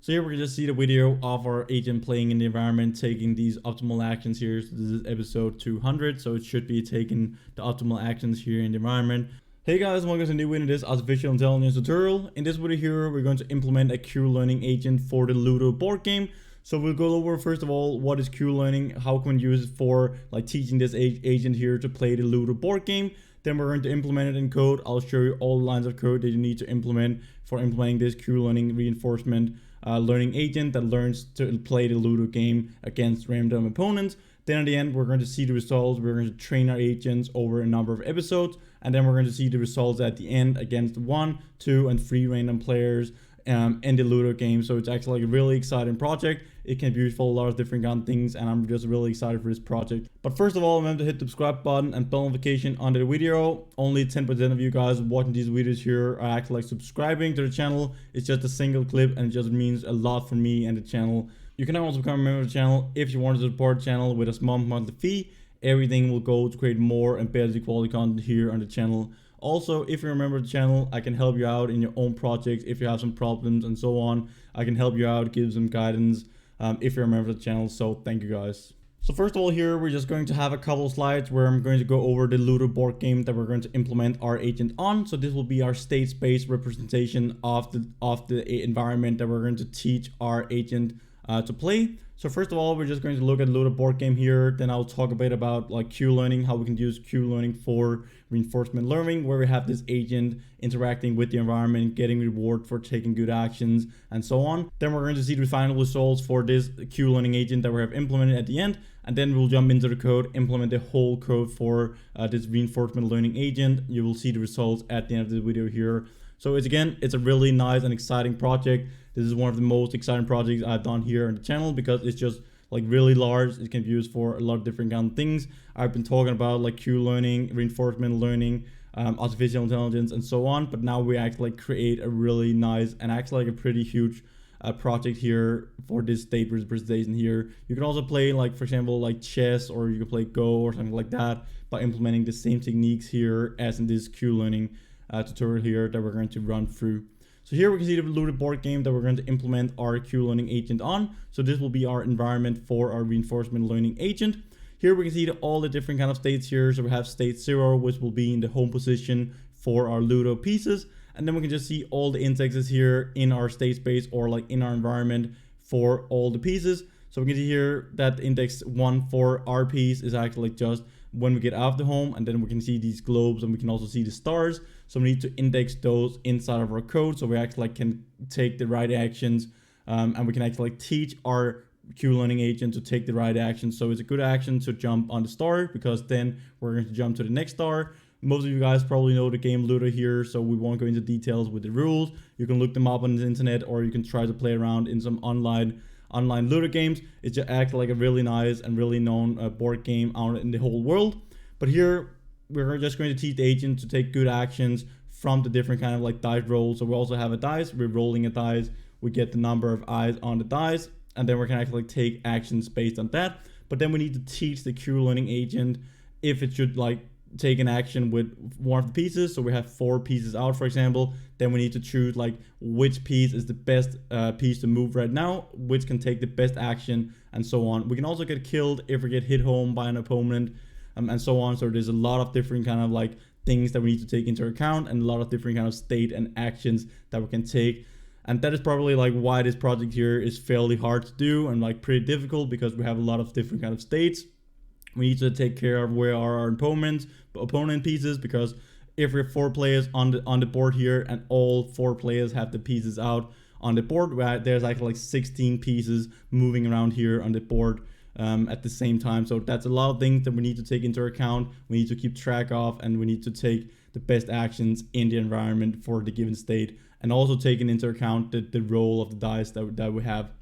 So here we can just see the video of our agent playing in the environment, taking these optimal actions here. So this is episode 200, so it should be taking the optimal actions here in the environment. Hey guys, welcome to a new video in this artificial intelligence tutorial. In this video here, we're going to implement a Q-learning agent for the Ludo board game. So we'll go over first of all, what is Q-learning, how can we use it for like teaching this agent here to play the Ludo board game. Then we're going to implement it in code. I'll show you all the lines of code that you need to implement for implementing this Q-learning reinforcement learning agent that learns to play the Ludo game against random opponents. Then at the end, we're going to see the results. We're going to train our agents over a number of episodes, and then we're going to see the results at the end against 1, 2, and 3 random players in the Ludo game. So it's actually like a really exciting project. It can be used for a lot of different kind of things, and I'm just really excited for this project. But first of all, remember to hit the subscribe button and bell notification under the video. Only 10% of you guys watching these videos here are actually like subscribing to the channel. It's just a single clip, and it just means a lot for me and the channel. You can also become a member of the channel if you want to support the channel with a small monthly fee. Everything will go to create more and better quality content here on the channel. Also, if you're a member of the channel, I can help you out in your own projects if you have some problems and so on. I can help you out, give some guidance if you're a member of the channel. So thank you guys. So first of all here, we're just going to have a couple of slides where I'm going to go over the Ludo board game that we're going to implement our agent on. So this will be our state space representation of the environment that we're going to teach our agent to play. So first of all, we're just going to look at Ludo board game here. Then I'll talk a bit about like Q-learning, how we can use Q-learning for reinforcement learning, where we have this agent interacting with the environment, getting reward for taking good actions, and so on. Then we're going to see the final results for this Q-learning agent that we have implemented at the end. And then we'll jump into the code, implement the whole code for this reinforcement learning agent. You will see the results at the end of the video here. So it's a really nice and exciting project. This is one of the most exciting projects I've done here on the channel because it's just like really large. It can be used for a lot of different kind of things. I've been talking about like Q-learning, reinforcement learning, artificial intelligence, and so on. But now we actually create a really nice and actually like a pretty huge project here for this state representation here. You can also play like, for example, like chess, or you can play Go or something like that by implementing the same techniques here as in this Q-learning tutorial here that we're going to run through. So here we can see the Ludo board game that we're going to implement our Q-learning agent on. So this will be our environment for our reinforcement learning agent. Here we can see all the different kind of states here. So we have state 0, which will be in the home position for our Ludo pieces. And then we can just see all the indexes here in our state space or like in our environment for all the pieces. So we can see here that index 1 for our piece is actually just when we get out of the home, and then we can see these globes and we can also see the stars. So we need to index those inside of our code so we actually can take the right actions, and we can actually teach our Q-learning agent to take the right action. So it's a good action to jump on the star because then we're going to jump to the next star. Most of you guys probably know the game Ludo here, so we won't go into details with the rules. You can look them up on the internet, or you can try to play around in some online Ludo games. It just acts like a really nice and really known board game out in the whole world. But here we're just going to teach the agent to take good actions from the different kind of like dice rolls. So we also have a dice, we're rolling a dice, we get the number of eyes on the dice, and then we can actually take actions based on that. But then we need to teach the Q-learning agent if it should like take an action with one of the pieces. So we have 4 pieces out, for example. Then we need to choose like which piece is the best piece to move right now, which can take the best action, and so on. We can also get killed if we get hit home by an opponent, and so on. So there's a lot of different kind of like things that we need to take into account, and a lot of different kind of state and actions that we can take. And that is probably like why this project here is fairly hard to do and like pretty difficult, because we have a lot of different kind of states. We need to take care of where are our opponent pieces, because if we have 4 players on the board here and all 4 players have the pieces out on the board, there's actually like 16 pieces moving around here on the board at the same time. So that's a lot of things that we need to take into account. We need to keep track of, and we need to take the best actions in the environment for the given state, and also taking into account the role of the dice that we have.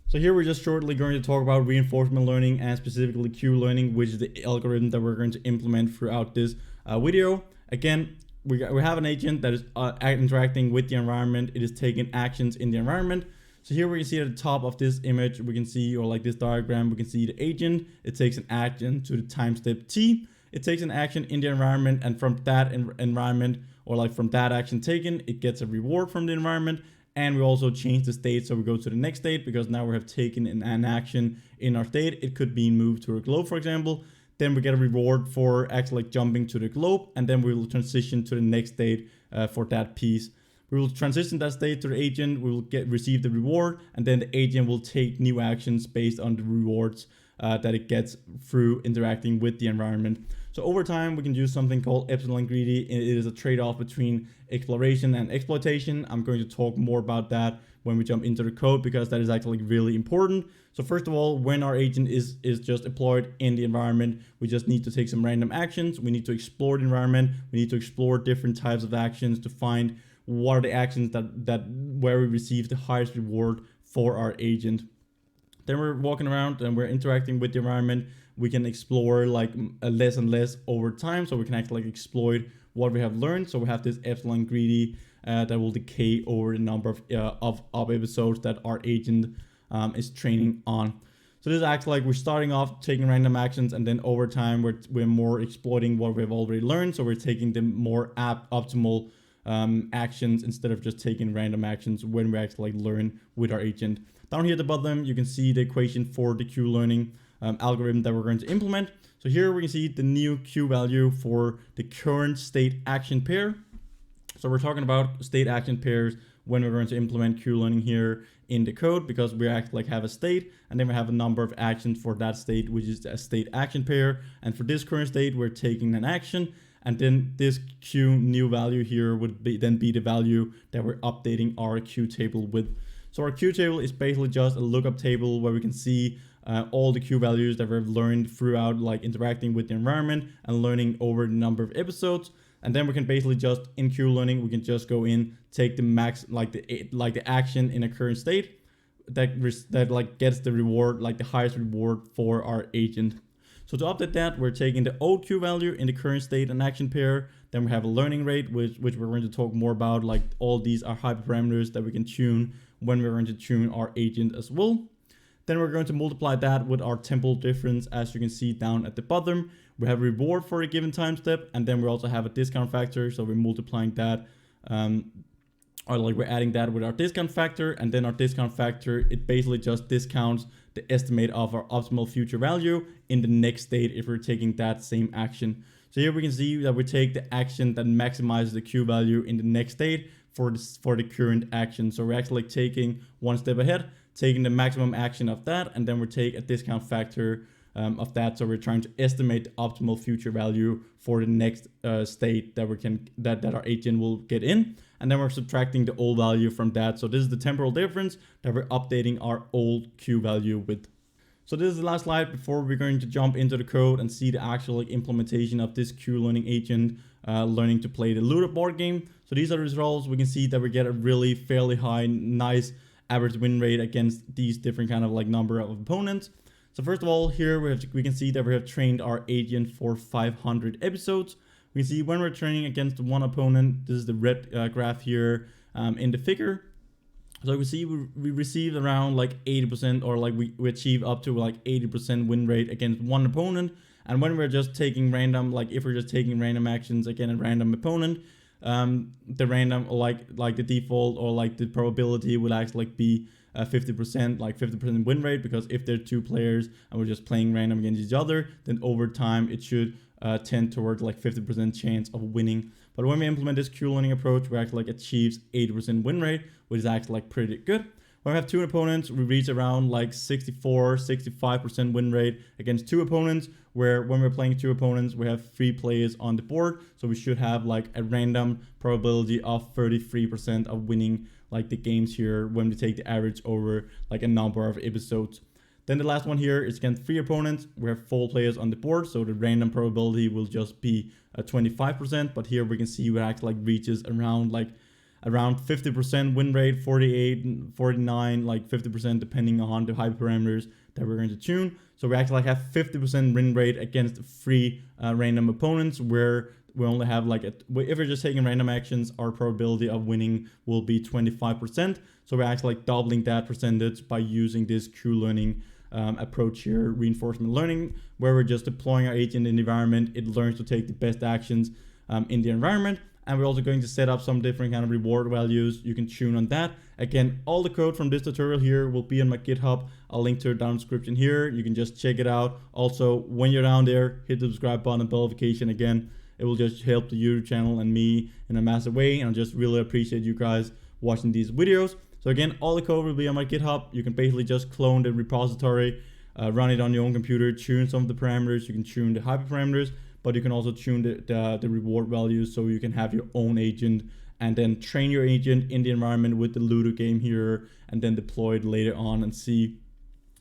So here we're just shortly going to talk about reinforcement learning, and specifically Q-learning, which is the algorithm that we're going to implement throughout this video. Again, we have an agent that is interacting with the environment. It is taking actions in the environment. So here we can see at the top of this image, we can see, or like this diagram, we can see the agent. It takes an action to the time step t. It takes an action in the environment, and from that environment, or like from that action taken, it gets a reward from the environment. And we also change the state, so we go to the next state because now we have taken an action in our state. It could be moved to a globe, for example. Then we get a reward for actually like jumping to the globe, and then we will transition to the next state for that piece. We will transition that state to the agent. We will receive the reward, and then the agent will take new actions based on the rewards that it gets through interacting with the environment. So over time, we can use something called epsilon greedy. It is a trade-off between exploration and exploitation. I'm going to talk more about that when we jump into the code because that is actually really important. So first of all, when our agent is just deployed in the environment, we just need to take some random actions. We need to explore the environment. We need to explore different types of actions to find what are the actions that where we receive the highest reward for our agent. Then we're walking around and we're interacting with the environment. We can explore like less and less over time, so we can actually like exploit what we have learned. So we have this epsilon greedy that will decay over the number of episodes that our agent is training on. So this is actually like we're starting off taking random actions, and then over time we're more exploiting what we've already learned. So we're taking the more optimal actions instead of just taking random actions when we actually like learn with our agent. Down here at the bottom, you can see the equation for the Q learning algorithm that we're going to implement. So here we can see the new Q value for the current state action pair. So we're talking about state action pairs when we're going to implement Q learning here in the code, because we actually like have a state and then we have a number of actions for that state, which is a state action pair. And for this current state, we're taking an action, and then this Q new value here would be the value that we're updating our Q table with. So our Q table is basically just a lookup table where we can see all the Q values that we've learned throughout like interacting with the environment and learning over the number of episodes. And then we can basically just in Q learning, we can just go in, take the max, like the action in a current state that like gets the reward, like the highest reward for our agent. So to update that, we're taking the old Q value in the current state and action pair. Then we have a learning rate, which we're going to talk more about. Like all these are hyperparameters that we can tune when we're going to tune our agent as well. Then we're going to multiply that with our temporal difference, as you can see down at the bottom. We have a reward for a given time step, and then we also have a discount factor. So we're multiplying that, or like we're adding that with our discount factor, and then our discount factor, it basically just discounts the estimate of our optimal future value in the next state if we're taking that same action. So here we can see that we take the action that maximizes the Q value in the next state for the current action. So we're actually like taking one step ahead, taking the maximum action of that, and then we take a discount factor of that. So we're trying to estimate the optimal future value for the next state that our agent will get in, and then we're subtracting the old value from that. So this is the temporal difference that we're updating our old Q value with. So this is the last slide before we're going to jump into the code and see the actual like, implementation of this Q learning agent learning to play the Ludo board game. So these are the results. We can see that we get a really fairly high, nice average win rate against these different kind of like number of opponents. So first of all, here we can see that we have trained our agent for 500 episodes. We can see when we're training against one opponent, this is the red graph here in the figure. So we see we received around like 80%, or like we achieve up to like 80% win rate against one opponent. And when we're just taking random, like if we're just taking random actions against a random opponent, the random like the default or like the probability will actually like be 50%, like 50% win rate, because if there are two players and we're just playing random against each other, then over time it should tend towards like 50% chance of winning. But when we implement this Q learning approach, we actually like achieves 80% win rate, which is actually like pretty good. When we have two opponents, we reach around like 65% win rate against two opponents, where when we're playing two opponents, we have 3 players on the board. So we should have like a random probability of 33% of winning like the games here when we take the average over like a number of episodes. Then the last one here is against 3 opponents. We have 4 players on the board, so the random probability will just be 25%. But here we can see we actually like reaches around 50% win rate, 48, 49, like 50% depending on the hyperparameters that we're going to tune. So we actually like have 50% win rate against 3 random opponents, where we only have like if we're just taking random actions, our probability of winning will be 25%. So we're actually like doubling that percentage by using this Q learning approach here, reinforcement learning, where we're just deploying our agent in the environment. It learns to take the best actions in the environment, And we're also going to set up some different kind of reward values. You can tune on that. Again, all the code from this tutorial here will be on my GitHub. I'll link to it down in the description here. You can just check it out. Also, when you're down there, hit the subscribe button and bell notification again. It will just help the YouTube channel and me in a massive way. And I just really appreciate you guys watching these videos. So again, all the code will be on my GitHub. You can basically just clone the repository, run it on your own computer, tune some of the parameters. You can tune the hyperparameters, but you can also tune the reward values so you can have your own agent and then train your agent in the environment with the Ludo game here and then deploy it later on and see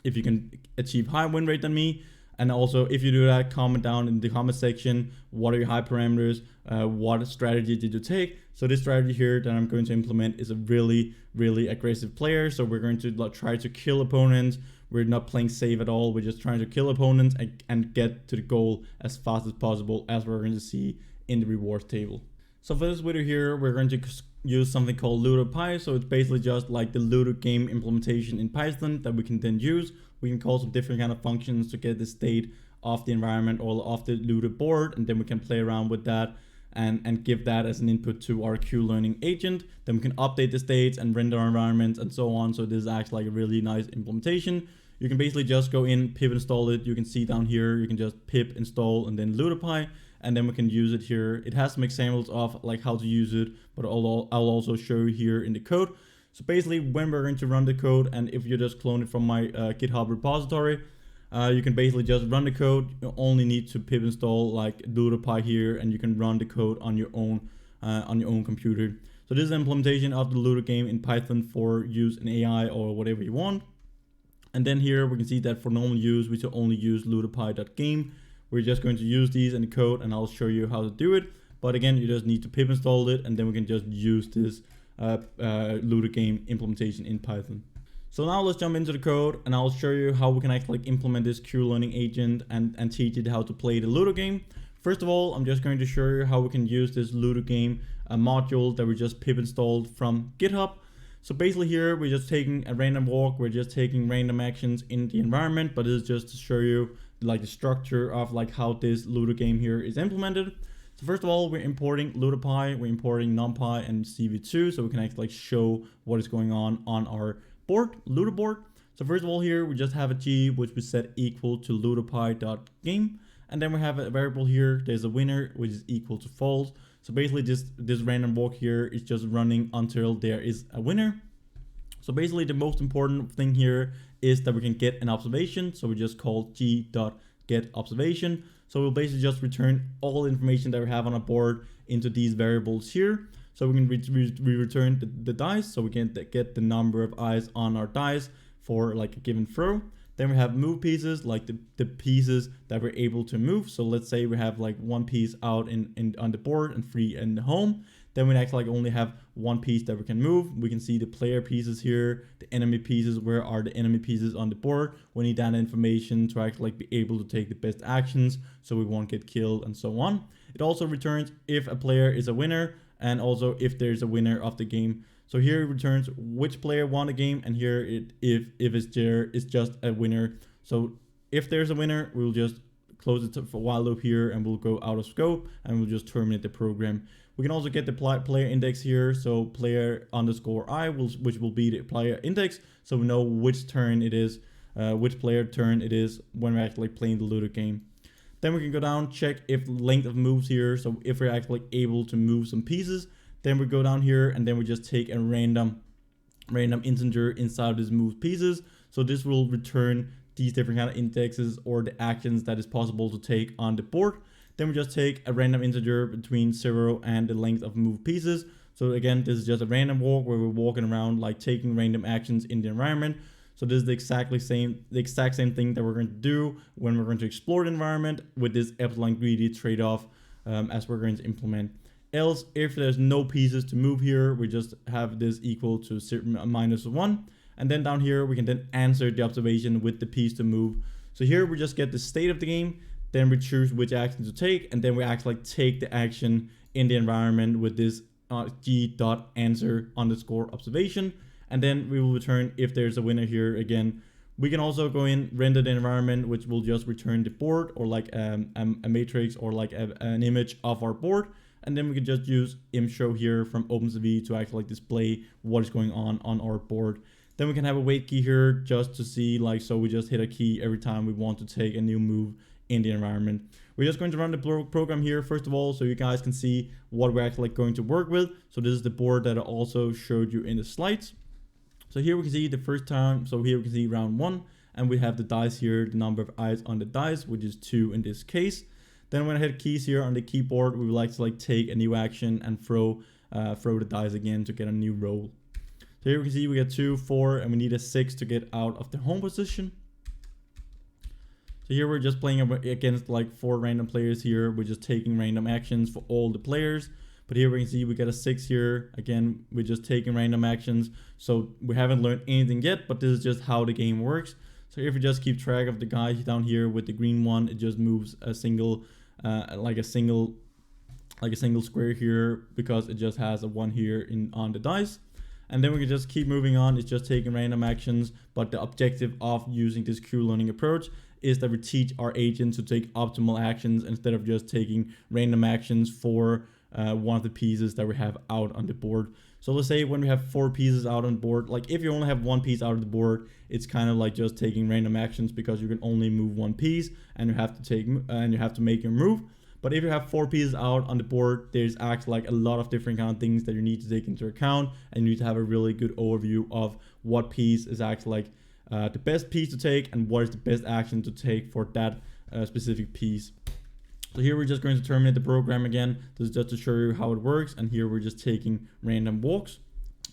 if you can achieve higher win rate than me. And also, if you do that, comment down in the comment section, what are your high parameters? What strategy did you take? So this strategy here that I'm going to implement is a really, really aggressive player. So we're going to try to kill opponents. We're not playing safe at all. We're just trying to kill opponents and get to the goal as fast as possible, as we're going to see in the rewards table. So for this video here, we're going to use something called LudoPy. So it's basically just like the Ludo game implementation in Python that we can then use. We can call some different kind of functions to get the state of the environment or of the Ludo board, and then we can play around with that and give that as an input to our Q-learning agent. Then we can update the states and render our environments and so on. So this is actually like a really nice implementation. You can basically just go in, pip install it. You can see down here, you can just pip install and then LudoPy, and then we can use it here. It has some examples of like how to use it, but I'll also show you here in the code. So basically, when we're going to run the code, and if you just clone it from my GitHub repository, you can basically just run the code. You only need to pip install like LudoPy here, and you can run the code on your own computer. So this is an implementation of the Ludo game in Python for use in AI or whatever you want. And then here we can see that for normal use, we should only use ludopy.game. We're just going to use these in the code, and I'll show you how to do it. But again, you just need to pip install it, and then we can just use this Ludo game implementation in Python. So now let's jump into the code, and I'll show you how we can actually implement this Q-learning agent and teach it how to play the Ludo game. First of all, I'm just going to show you how we can use this Ludo game module that we just pip installed from GitHub. So basically here, we're just taking a random walk. We're just taking random actions in the environment, but this is just to show you like the structure of like how this Ludo game here is implemented. So first of all, we're importing LudoPy, we're importing NumPy and CV2, so we can actually like show what is going on our board, Ludo board. So first of all here, we just have a G, which we set equal to ludopy.game. And then we have a variable here, there's a winner, which is equal to false. So basically this random walk here is just running until there is a winner. So basically the most important thing here is that we can get an observation. So we just call g.getObservation. So we'll basically just return all the information that we have on our board into these variables here. So we can return the dice, so we can get the number of eyes on our dice for like a given throw. Then we have move pieces, like the pieces that we're able to move. So let's say we have like one piece out on the board and 3 in the home. Then we actually like only have one piece that we can move. We can see the player pieces here, the enemy pieces. Where are the enemy pieces on the board? We need that information to actually like be able to take the best actions so we won't get killed and so on. It also returns if a player is a winner and also if there's a winner of the game. So here it returns which player won the game, and here if it's just a winner. So if there's a winner, we'll just close it for a while loop here and we'll go out of scope and we'll just terminate the program. We can also get the player index here. So player underscore I, which will be the player index. So we know which turn it is, which player turn it is when we're actually playing the Ludo game. Then we can go down, check if length of moves here. So if we're actually able to move some pieces, then we go down here and then we just take a random integer inside of these moved pieces. So this will return these different kind of indexes or the actions that is possible to take on the board. Then we just take a random integer between 0 and the length of moved pieces. So again, this is just a random walk where we're walking around like taking random actions in the environment. So this is the exact same thing that we're going to do when we're going to explore the environment with this epsilon greedy trade-off as we're going to implement. Else, if there's no pieces to move here, we just have this equal to -1. And then down here, we can then answer the observation with the piece to move. So here we just get the state of the game. Then we choose which action to take. And then we actually take the action in the environment with this g.answer_observation. And then we will return if there's a winner here again. We can also go in, render the environment, which will just return the board or like a matrix or like an image of our board. and then we can just use imshow here from OpenCV to actually like display what is going on our board. Then we can have a wait key here just to see, like, so we just hit a key every time we want to take a new move in the environment. We're just going to run the program here first of all, so you guys can see what we're actually going to work with. So this is the board that I also showed you in the slides. So here we can see the first time, so here we can see round 1, and we have the dice here, the number of eyes on the dice, which is 2 in this case. Then when I hit keys here on the keyboard, we would like to like take a new action and throw the dice again to get a new roll. So here we can see we get 2, 4, and we need a 6 to get out of the home position. So here we're just playing against like 4 random players here. We're just taking random actions for all the players. But here we can see we get a 6 here. Again, we're just taking random actions. So we haven't learned anything yet, but this is just how the game works. So if you just keep track of the guy down here with the green one, it just moves a single, like a single square here, because it just has a 1 here on the dice. And then we can just keep moving on. It's just taking random actions. But the objective of using this Q learning approach is that we teach our agent to take optimal actions instead of just taking random actions for one of the pieces that we have out on the board. So let's say when we have 4 pieces out on the board, like if you only have 1 piece out of the board, it's kind of like just taking random actions because you can only move 1 piece and you have to make your move. But if you have 4 pieces out on the board, there's actually like a lot of different kind of things that you need to take into account, and you need to have a really good overview of what piece is actually like the best piece to take and what is the best action to take for that specific piece. So here we're just going to terminate the program again. This is just to show you how it works, and here we're just taking random walks.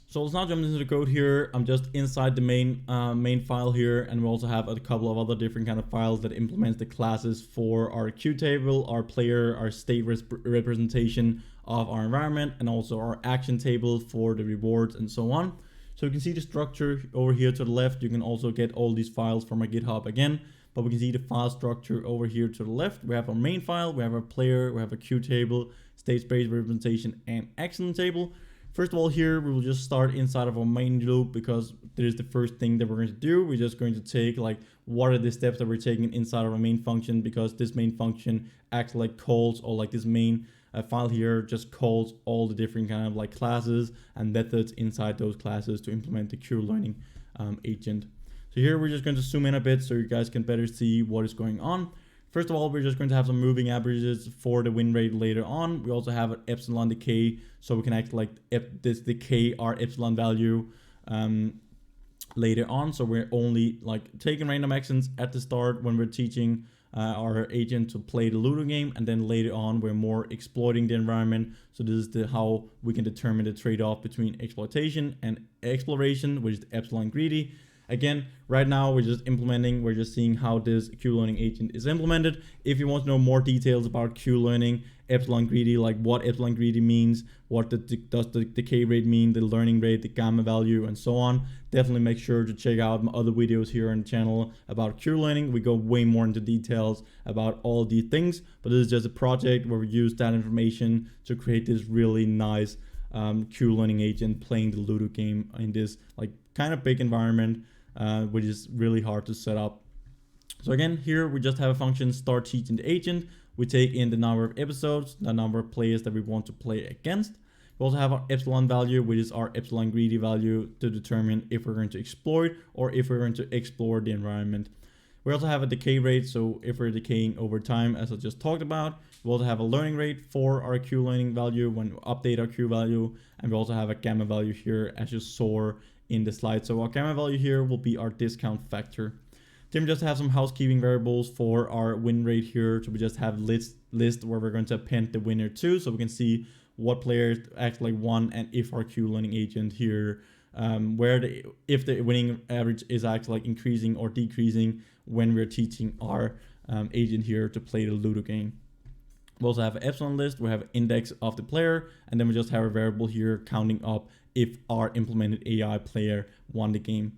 So let's now jump into the code here. I'm just inside the main file here, and we also have a couple of other different kind of files that implements the classes for our queue table, our player, our state representation of our environment, and also our action table for the rewards and so on. So you can see the structure over here to the left. You can also get all these files from our GitHub again, but we can see the file structure over here to the left. We have our main file, we have our player, we have a queue table, state space representation, and action table. First of all, here we will just start inside of our main loop because that is the first thing that we're going to do. We're just going to take like what are the steps that we're taking inside of our main function, because this main function acts like calls, or like this main file here just calls all the different kind of like classes and methods inside those classes to implement the Q learning agent. So here we're just going to zoom in a bit so you guys can better see what is going on. First of all, we're just going to have some moving averages for the win rate later on. We also have an epsilon decay, so we can act like this decay our epsilon value later on. So we're only like taking random actions at the start when we're teaching our agent to play the Ludo game, and then later on we're more exploiting the environment. So this is how we can determine the trade-off between exploitation and exploration, which is the epsilon greedy. Again, right now we're just seeing how this Q learning agent is implemented. If you want to know more details about Q learning, epsilon greedy, like what epsilon greedy means, what does the decay rate mean, the learning rate, the gamma value, and so on, definitely make sure to check out my other videos here on the channel about Q learning. We go way more into details about all these things, but this is just a project where we use that information to create this really nice Q learning agent playing the Ludo game in this like kind of big environment, which is really hard to set up. So again, here we just have a function start teaching the agent. We take in the number of episodes, the number of players that we want to play against. We also have our epsilon value, which is our epsilon greedy value to determine if we're going to exploit or if we're going to explore the environment. We also have a decay rate, so if we're decaying over time, as I just talked about. We also have a learning rate for our Q learning value when we update our Q value, and we also have a gamma value here as you saw in the slide. So our gamma value here will be our discount factor. Then we just have some housekeeping variables for our win rate here. So we just have list where we're going to append the winner to, so we can see what players actually won and if our Q learning agent here, if the winning average is actually like increasing or decreasing when we're teaching our agent here to play the Ludo game. We also have an epsilon list, we have an index of the player, and then we just have a variable here counting up if our implemented AI player won the game.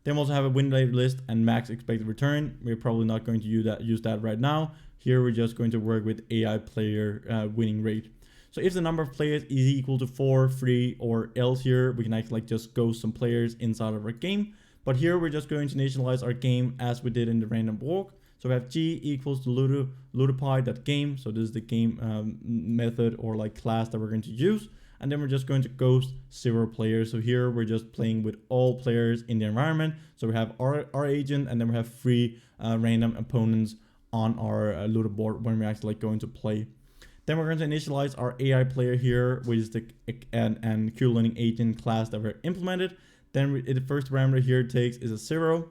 Then we also have a win rate list and max expected return. We're probably not going to use that right now. Here we're just going to work with AI player winning rate. So if the number of players is equal to 4, 3, or else here, we can actually like just ghost some players inside of our game. But here we're just going to initialize our game as we did in the random walk. So we have G equals to ludopy.game. So this is the game method or like class that we're going to use. And then we're just going to ghost 0 players. So here we're just playing with all players in the environment. So we have our agent, and then we have 3 random opponents on our Ludo board when we're actually going to play. Then we're going to initialize our AI player here, which is the and Q-learning agent class that we're implemented. Then the first parameter here takes is a 0,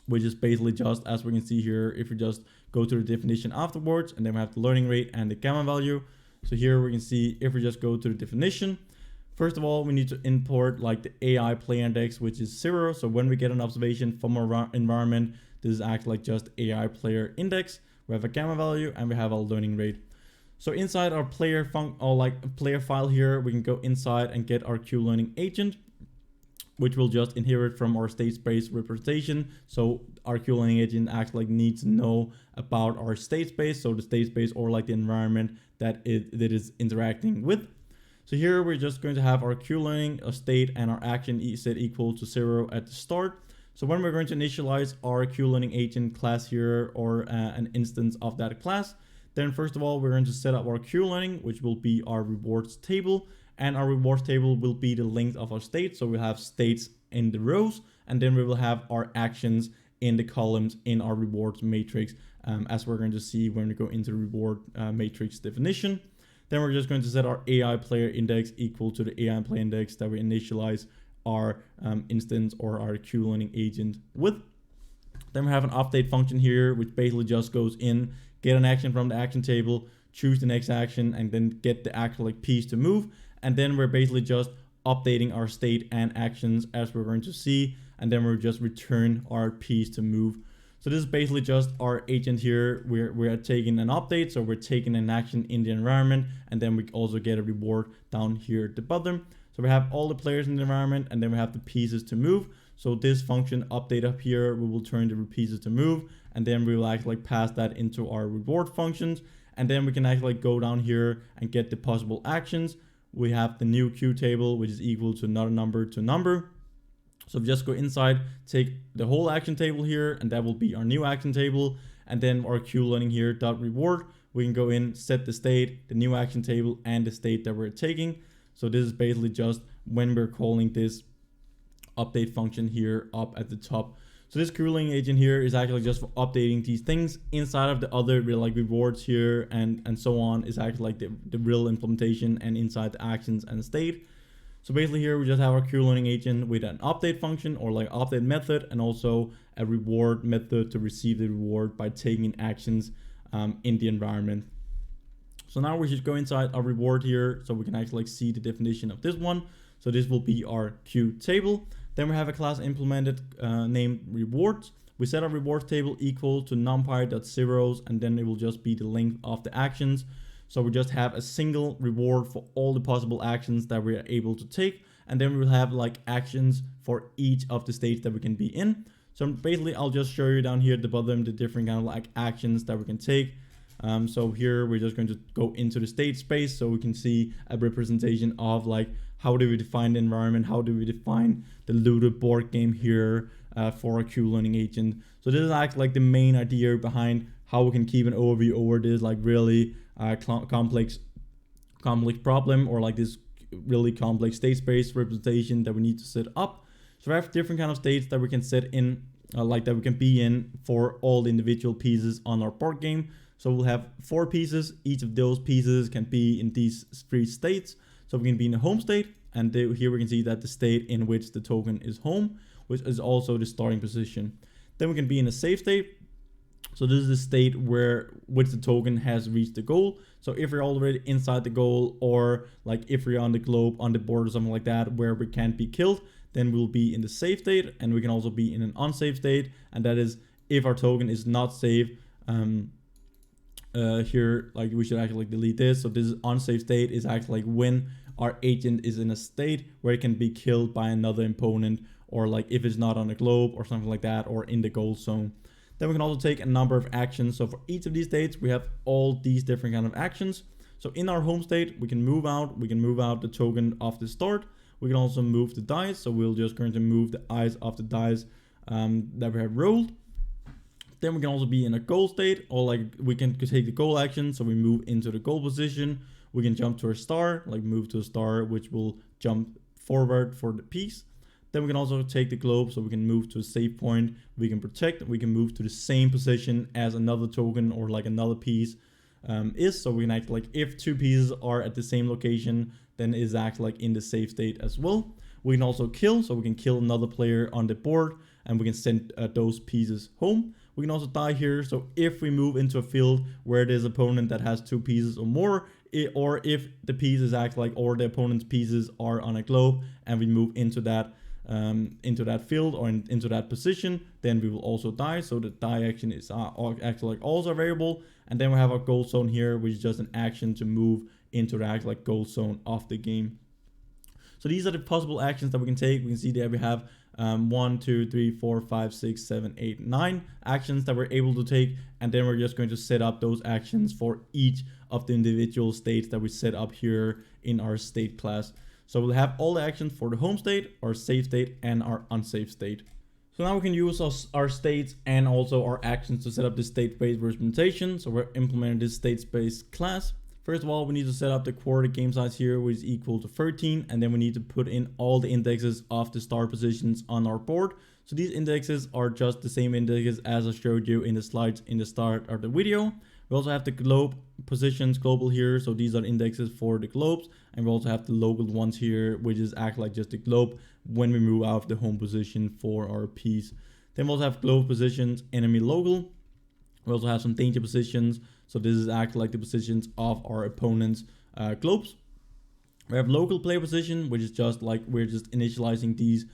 which is basically just, as we can see here, if we just go to the definition afterwards, and then we have the learning rate and the gamma value. So here we can see if we just go to the definition, first of all, we need to import like the AI player index, which is 0. So when we get an observation from our environment, this is actually like just AI player index. We have a gamma value and we have our learning rate. So inside our player file here, we can go inside and get our Q-learning agent, which will just inherit from our state space representation. So our Q-learning agent actually needs to know about our state space, so the state space or like the environment that it is interacting with. So here we're just going to have our Q-learning, a state, and our action set equal to 0 at the start. So when we're going to initialize our Q-learning agent class here, or an instance of that class, then first of all, we're going to set up our Q-learning, which will be our rewards table. And our rewards table will be the length of our state. So we have states in the rows, and then we will have our actions in the columns in our rewards matrix, as we're going to see when we go into the reward matrix definition. Then we're just going to set our AI player index equal to the AI player index that we initialize our instance or our Q-learning agent with. Then we have an update function here, which basically just goes in, get an action from the action table, choose the next action, and then get the actual like piece to move. And then we're basically just updating our state and actions as we're going to see, and then we'll just return our piece to move. So this is basically just our agent here. We're taking an update, so we're taking an action in the environment, and then we also get a reward down here at the bottom. So we have all the players in the environment, and then we have the pieces to move. So this function update up here, we will turn the pieces to move, and then we will actually pass that into our reward functions. And then we can actually go down here and get the possible actions. We have the new Q table, which is equal to another number to number. So just go inside, take the whole action table here, and that will be our new action table. And then our Q learning here dot reward, we can go in, set the state, the new action table, and the state that we're taking. So this is basically just when we're calling this update function here up at the top. So this Q-learning agent here is actually just for updating these things inside of the other like rewards here and so on is actually like the real implementation and inside the actions and state. So basically here we just have our Q-learning agent with an update function or like update method, and also a reward method to receive the reward by taking actions in the environment. So now we should go inside our reward here so we can actually like see the definition of this one. So this will be our Q table. Then we have a class implemented named rewards. We set our rewards table equal to numpy.zeros, and then it will just be the length of the actions. So we just have a single reward for all the possible actions that we are able to take. And then we will have like actions for each of the states that we can be in. So basically I'll just show you down here at the bottom the different kind of like actions that we can take. So here we're just going to go into the state space so we can see a representation of like how do we define the environment, how do we define the Ludo board game here for a Q-learning agent. So this is actually like the main idea behind how we can keep an overview over this like really complex problem, or like this really complex state space representation that we need to set up. So we have different kind of states that we can set in, like that we can be in for all the individual pieces on our board game. So we'll have 4 pieces. Each of those pieces can be in these 3 states. So we can be in a home state, and here we can see that the state in which the token is home, which is also the starting position. Then we can be in a safe state. So this is the state which the token has reached the goal. So if we're already inside the goal, or like if we're on the globe, on the board or something like that, where we can't be killed, then we'll be in the safe state. And we can also be in an unsafe state, and that is if our token is not safe. Here, like we should actually delete this. So this unsafe state is actually like when our agent is in a state where it can be killed by another opponent, or like if it's not on the globe or something like that, or in the goal zone. Then we can also take a number of actions. So for each of these states, we have all these different kind of actions. So in our home state, we can move out the token of the start. We can also move the dice. So we're just going to move the eyes of the dice that we have rolled. Then we can also be in a goal state, or like we can take the goal action, so we move into the goal position. We can jump to a star, like move to a star, which will jump forward for the piece. Then we can also take the globe, so we can move to a save point. We can protect, we can move to the same position as another token or like another piece is. So we can act like if two pieces are at the same location, then it is act like in the save state as well. We can also kill, so we can kill another player on the board and we can send those pieces home. We can also die here, so if we move into a field where there's an opponent that has two pieces or more, or if the pieces act like, or the opponent's pieces are on a globe and we move into that field or into that position, then we will also die. So the die action is actually like also a variable. And then we have our goal zone here, which is just an action to move into the actual like goal zone of the game. So these are the possible actions that we can take. We can see there we have 1, 2, 3, 4, 5, 6, 7, 8, 9 actions that we're able to take. And then we're just going to set up those actions for each of the individual states that we set up here in our state class. So we'll have all the actions for the home state, our save state, and our unsafe state. So now we can use our states and also our actions to set up the state-based representation. So we're implementing this state-based class. First of all, we need to set up the quarter game size here, which is equal to 13. And then we need to put in all the indexes of the star positions on our board. So these indexes are just the same indexes as I showed you in the slides in the start of the video. We also have the globe positions global here. So these are indexes for the globes. And we also have the local ones here, which is act like just the globe when we move out of the home position for our piece. Then we also have globe positions, enemy local. We also have some danger positions. So this is act like the positions of our opponent's globes. We have local player position, which is just like we're just initializing these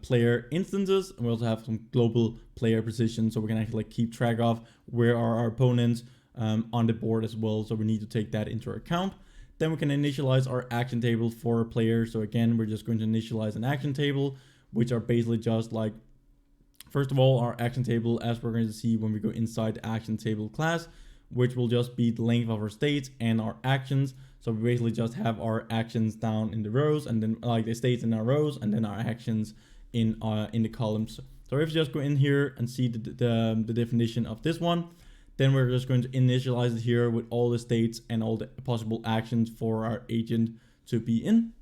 player instances. And we also have some global player positions, so we can actually like keep track of where are our opponents on the board as well. So we need to take that into account. Then we can initialize our action table for a player. So again, we're just going to initialize an action table, which are basically just like, first of all, our action table, as we're going to see when we go inside the action table class, which will just be the length of our states and our actions. So we basically just have our actions down in the rows, and then like the states in our rows, and then our actions in the columns. So if you just go in here and see the definition of this one, then we're just going to initialize it here with all the states and all the possible actions for our agent to be in.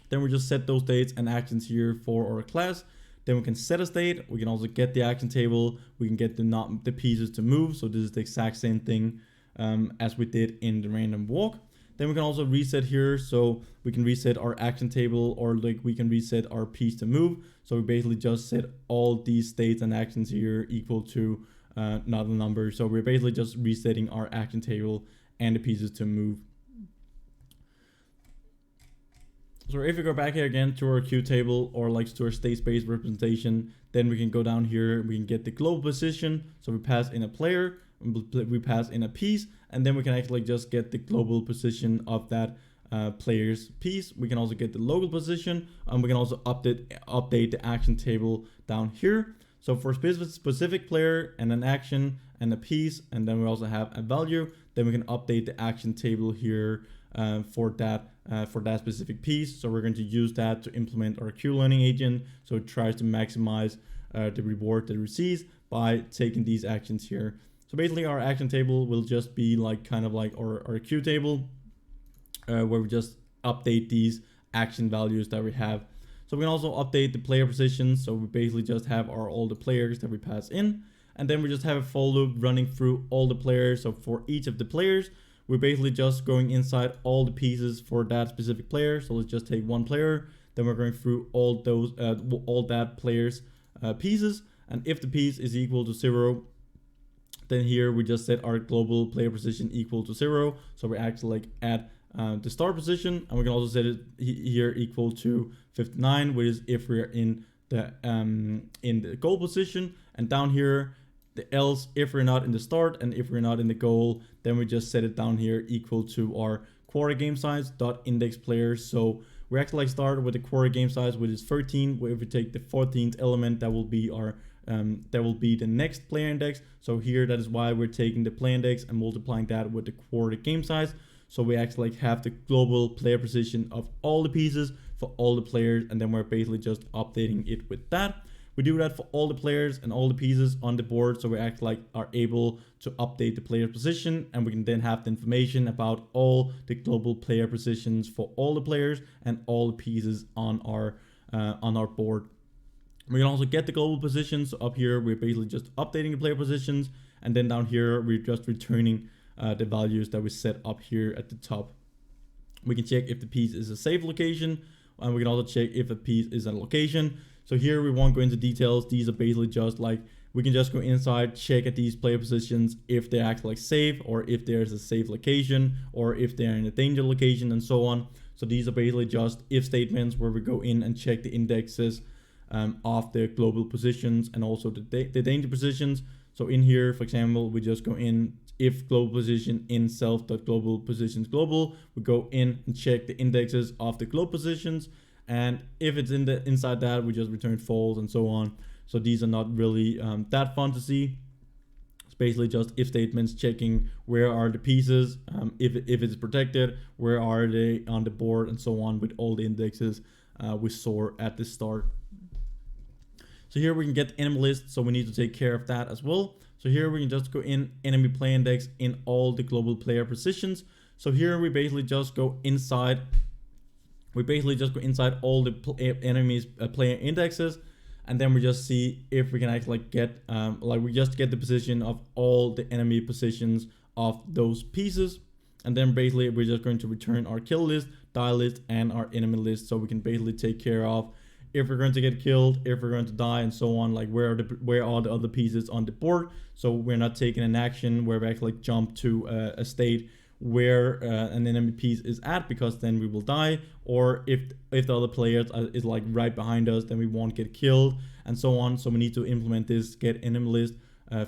Then we just set those states and actions here for our class. Then we can set a state. We can also get the action table. We can get the pieces to move. So this is the exact same thing as we did in the random walk. Then we can also reset here. So we can reset our action table, or like we can reset our piece to move. So we basically just set all these states and actions here equal to not a number. So we're basically just resetting our action table and the pieces to move. So if we go back here again to our queue table, or like to our state-based representation, then we can go down here, we can get the global position. So we pass in a player, we pass in a piece, and then we can actually just get the global position of that player's piece. We can also get the local position, and we can also update the action table down here. So for specific player and an action and a piece, and then we also have a value, then we can update the action table here for that specific piece. So we're going to use that to implement our Q learning agent. So it tries to maximize the reward that it receives by taking these actions here. So basically our action table will just be like kind of like our Q table where we just update these action values that we have. So we can also update the player positions. So we basically just have all the players that we pass in, and then we just have a for loop running through all the players. So for each of the players, we're basically just going inside all the pieces for that specific player. So let's just take one player, then we're going through all those all that player's pieces, and if the piece is equal to 0, then here we just set our global player position equal to 0. So we actually like add the start position, and we can also set it here equal to 59, which is if we're in the goal position, and down here the else if we're not in the start, and if we're not in the goal, then we just set it down here equal to our quarter game size dot index players. So we actually like start with the quarter game size, which is 13, where if we take the 14th element, that will be our the next player index. So here that is why we're taking the player index and multiplying that with the quarter game size. So we actually like have the global player position of all the pieces for all the players, and then we're basically just updating it with that. We do that for all the players and all the pieces on the board, so we are able to update the player position, and we can then have the information about all the global player positions for all the players and all the pieces on our board. We can also get the global positions. So up here, we're basically just updating the player positions, and then down here, we're just returning the values that we set up here at the top. We can check if the piece is a safe location, and we can also check if a piece is a location. So here we won't go into details. These are basically just like, we can just go inside, check at these player positions if they're actually safe, or if there's a safe location, or if they're in a danger location, and so on. So these are basically just if statements where we go in and check the indexes of the global positions and also the danger positions. So in here, for example, we just go in, if global position in self.global positions global, we go in and check the indexes of the global positions. And if it's inside that, we just return false and so on. So these are not really that fun to see. It's basically just if statements checking where are the pieces, if it's protected, where are they on the board, and so on with all the indexes we saw at the start. So here we can get the enemy list, so we need to take care of that as well. So here we can just go in enemy play index in all the global player positions. So here we basically just go inside. We basically just go inside all the enemies player indexes, and then we just see if we can actually get we just get the position of all the enemy positions of those pieces, and then basically we're just going to return our kill list, die list, and our enemy list, so we can basically take care of if we're going to get killed, if we're going to die, and so on, like where are the other pieces on the board. So we're not taking an action where we actually jump to a state where an enemy piece is at, because then we will die, or if the other player is like right behind us, then we won't get killed, and so on. So we need to implement this get enemy list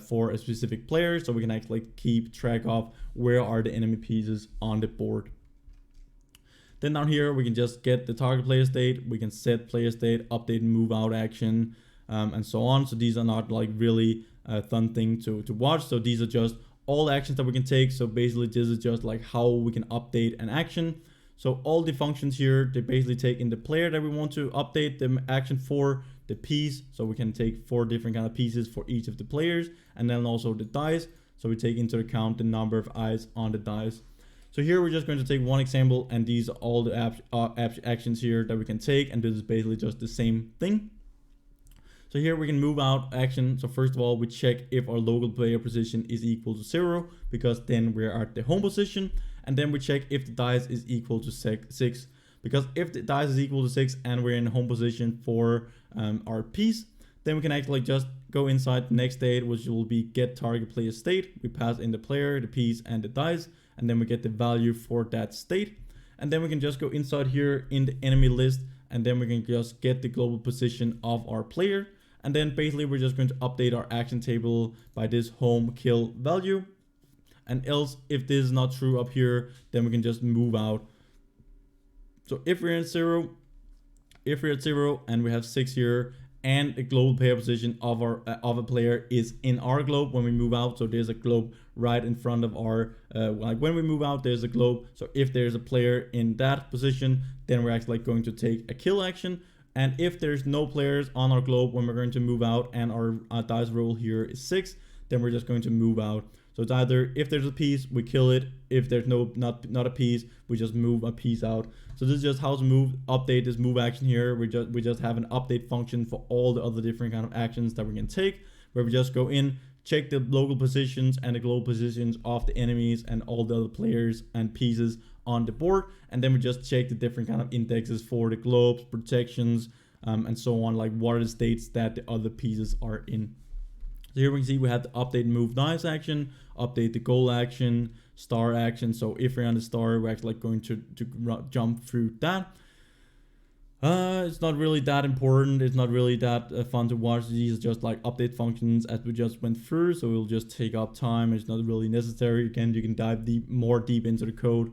for a specific player, so we can actually keep track of where are the enemy pieces on the board. Then down here, we can just get the target player state, we can set player state, update and move out action, and so on. So these are not like really a fun thing to watch. So these are just all actions that we can take. So basically this is just like how we can update an action. So all the functions here, they basically take in the player that we want to update the action for, the piece. So we can take 4 different kind of pieces for each of the players, and then also the dice. So we take into account the number of eyes on the dice. So here we're just going to take one example, and these are all the actions here that we can take, and this is basically just the same thing. So here we can move out action. So first of all, we check if our local player position is equal to 0, because then we're at the home position. And then we check if the dice is equal to 6, because if the dice is equal to 6 and we're in home position for our piece, then we can actually just go inside the next state, which will be get target player state. We pass in the player, the piece, and the dice, and then we get the value for that state. And then we can just go inside here in the enemy list, and then we can just get the global position of our player. And then basically we're just going to update our action table by this home kill value. And else, if this is not true up here, then we can just move out. So if we're at 0, and we have 6 here, and the global player position of a player is in our globe when we move out, so there's a globe right in front of our like when we move out, there's a globe. So if there's a player in that position, then we're actually going to take a kill action. And if there's no players on our globe when we're going to move out, and our dice roll here is 6, then we're just going to move out. So it's either if there's a piece, we kill it. If there's not a piece, we just move a piece out. So this is just how to update this move action here. We just have an update function for all the other different kind of actions that we can take, where we just go in, check the local positions and the global positions of the enemies and all the other players and pieces on the board, and then we just check the different kind of indexes for the globes, protections, and so on, like what are the states that the other pieces are in. So here we can see we have the update and move dice action, update the goal action, star action. So if we're on the star, we're actually going to jump through that. It's not really that important. It's not really that fun to watch. These are just like update functions as we just went through. So we'll just take up time. It's not really necessary. Again, you can dive more deep into the code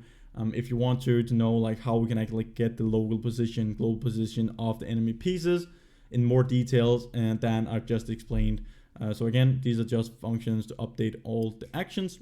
if you want to know like how we can actually get the local position, global position of the enemy pieces in more details and than I've just explained. So again, these are just functions to update all the actions.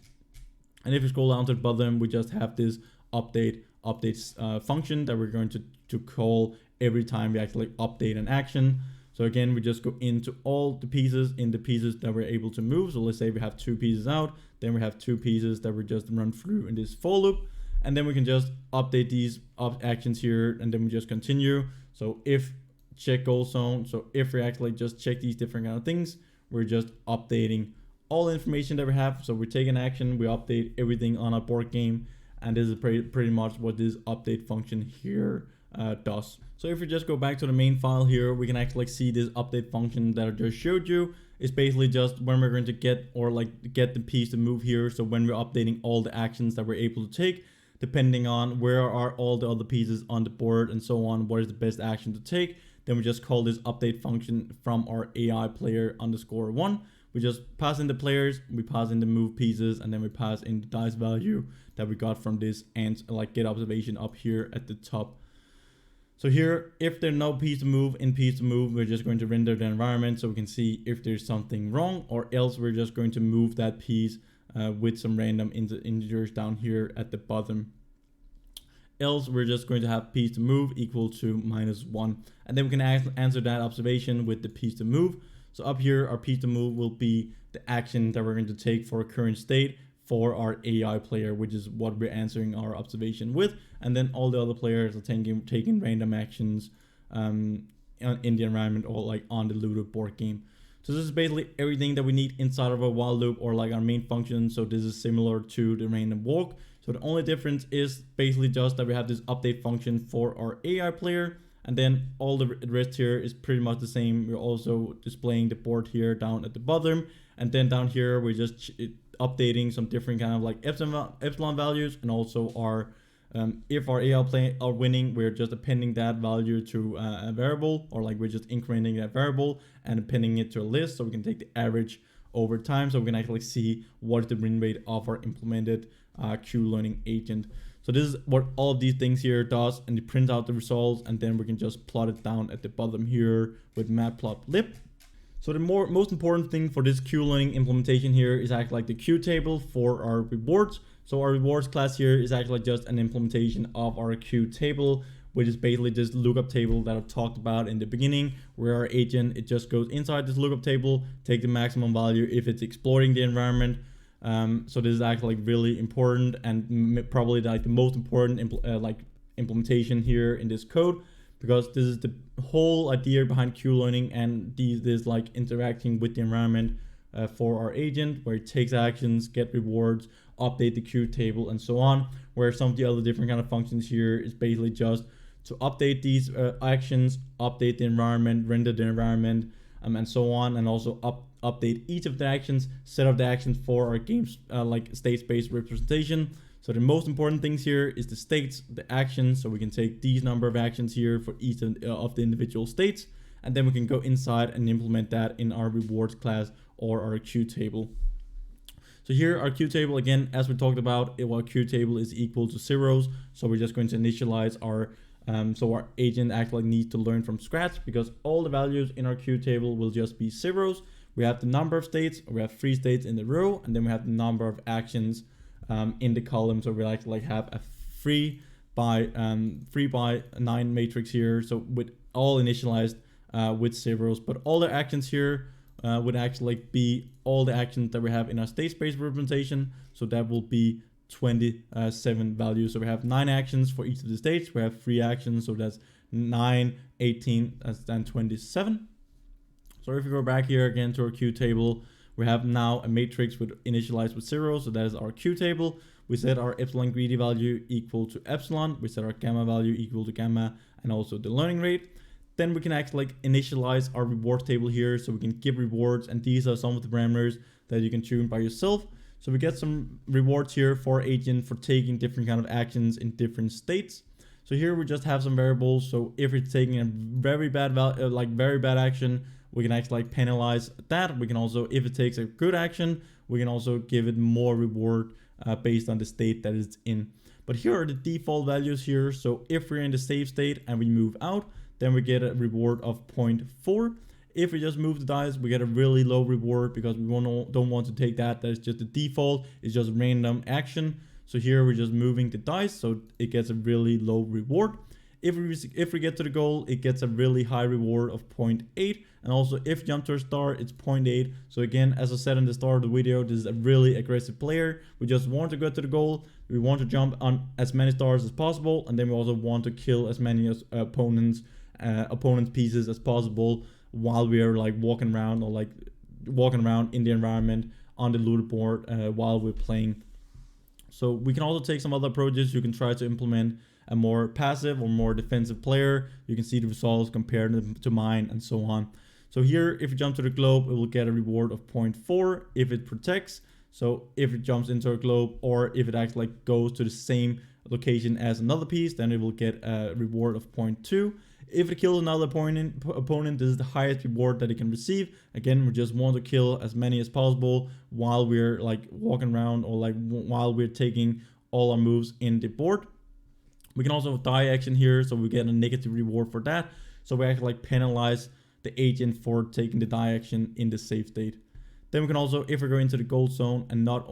And if you scroll down to the bottom, we just have this updates function that we're going to call every time we actually update an action. So again, we just go into all the pieces in the pieces that we're able to move. So let's say we have 2 pieces out, then we have 2 pieces that we just run through in this for loop, and then we can just update these actions here, and then we just continue. So if check goal zone, so if we actually just check these different kind of things, we're just updating all the information that we have. So we take an action, we update everything on our board game, and this is pretty much what this update function here does. So if we just go back to the main file here, we can actually see this update function that I just showed you. It's basically just when we're going to get the piece to move here. So when we're updating all the actions that we're able to take, depending on where are all the other pieces on the board and so on, what is the best action to take, then we just call this update function from our AI player _1. We just pass in the players, we pass in the move pieces, and then we pass in the dice value that we got from this and get observation up here at the top. So here, if there's no piece to move in piece to move, we're just going to render the environment so we can see if there's something wrong, or else we're just going to move that piece with some random integers down here at the bottom. Else we're just going to have piece to move equal to -1, and then we can answer that observation with the piece to move. So up here, our piece to move will be the action that we're going to take for a current state for our AI player, which is what we're answering our observation with. And then all the other players are taking random actions in the environment or on the Ludo board game. So this is basically everything that we need inside of a while loop or our main function. So this is similar to the random walk. So the only difference is basically just that we have this update function for our AI player, and then all the rest here is pretty much the same. We're also displaying the board here down at the bottom, and then down here we're just updating some different kind of epsilon values, and also our if our AI play are winning, we're just appending that value to a variable, or we're just incrementing that variable and appending it to a list, so we can take the average over time, so we can actually see what is the win rate of our implemented Q-learning agent. So this is what all of these things here does, and it prints out the results, and then we can just plot it down at the bottom here with matplotlib. So the most important thing for this Q-learning implementation here is actually the Q table for our rewards. So our rewards class here is actually just an implementation of our Q table, which is basically this lookup table that I talked about in the beginning, where our agent, it just goes inside this lookup table, take the maximum value if it's exploring the environment. So this is actually really important, and probably the most important implementation here in this code, because this is the whole idea behind Q-learning, and this interacting with the environment for our agent, where it takes actions, get rewards, update the Q table, and so on. Where some of the other different kind of functions here is basically just to update these actions, update the environment, render the environment, and so on, and also update each of the actions, set up the actions for our game's state-based representation. So the most important things here is the states, the actions, so we can take these number of actions here for each of the individual states, and then we can go inside and implement that in our rewards class or our Q table. So here our Q table, again, as we talked about, our Q table is equal to zeros, so we're just going to initialize our so our agent actually needs to learn from scratch, because all the values in our Q table will just be zeros. We have the number of states, we have 3 states in the row, and then we have the number of actions in the column. So we have a 3 by 9 matrix here, so with all initialized with zeros, but all the actions here would actually be all the actions that we have in our state space representation. So that will be 27 values. So we have 9 actions for each of the states. We have 3 actions, so that's 9, 18, and 27. So if we go back here again to our Q table, we have now a matrix with initialized with 0. So that is our Q table. We set our epsilon greedy value equal to epsilon. We set our gamma value equal to gamma, and also the learning rate. Then we can actually initialize our rewards table here, so we can give rewards, and these are some of the parameters that you can tune by yourself. So we get some rewards here for agent for taking different kind of actions in different states. So here we just have some variables. So if it's taking a very bad very bad action, we can actually penalize that. We can also, if it takes a good action, we can also give it more reward based on the state that it's in. But here are the default values here. So if we're in the save state and we move out, then we get a reward of 0.4. If we just move the dice, we get a really low reward, because we don't want to take that. That is just the default. It's just random action. So here we're just moving the dice, so it gets a really low reward. If we get to the goal, it gets a really high reward of 0.8, and also if jump to a star, it's 0.8. So again, as I said in the start of the video, this is a really aggressive player. We just want to get to the goal. We want to jump on as many stars as possible, and then we also want to kill as many opponents pieces as possible while we are like walking around in the environment on the Ludo board while we're playing. So we can also take some other approaches. You can try to implement a more passive or more defensive player. You can see the results compared to mine and so on. So here, if you jump to the globe, it will get a reward of 0.4 if it protects. So if it jumps into a globe, or if it actually like goes to the same location as another piece, then it will get a reward of 0.2. If it kills another opponent, this is the highest reward that it can receive. Again, we just want to kill as many as possible while we're like walking around, or like while we're taking all our moves in the board. We can also die action here, so we get a negative reward for that. So we actually like penalize the agent for taking the die action in the safe state. Then we can also, if we go into the gold zone and not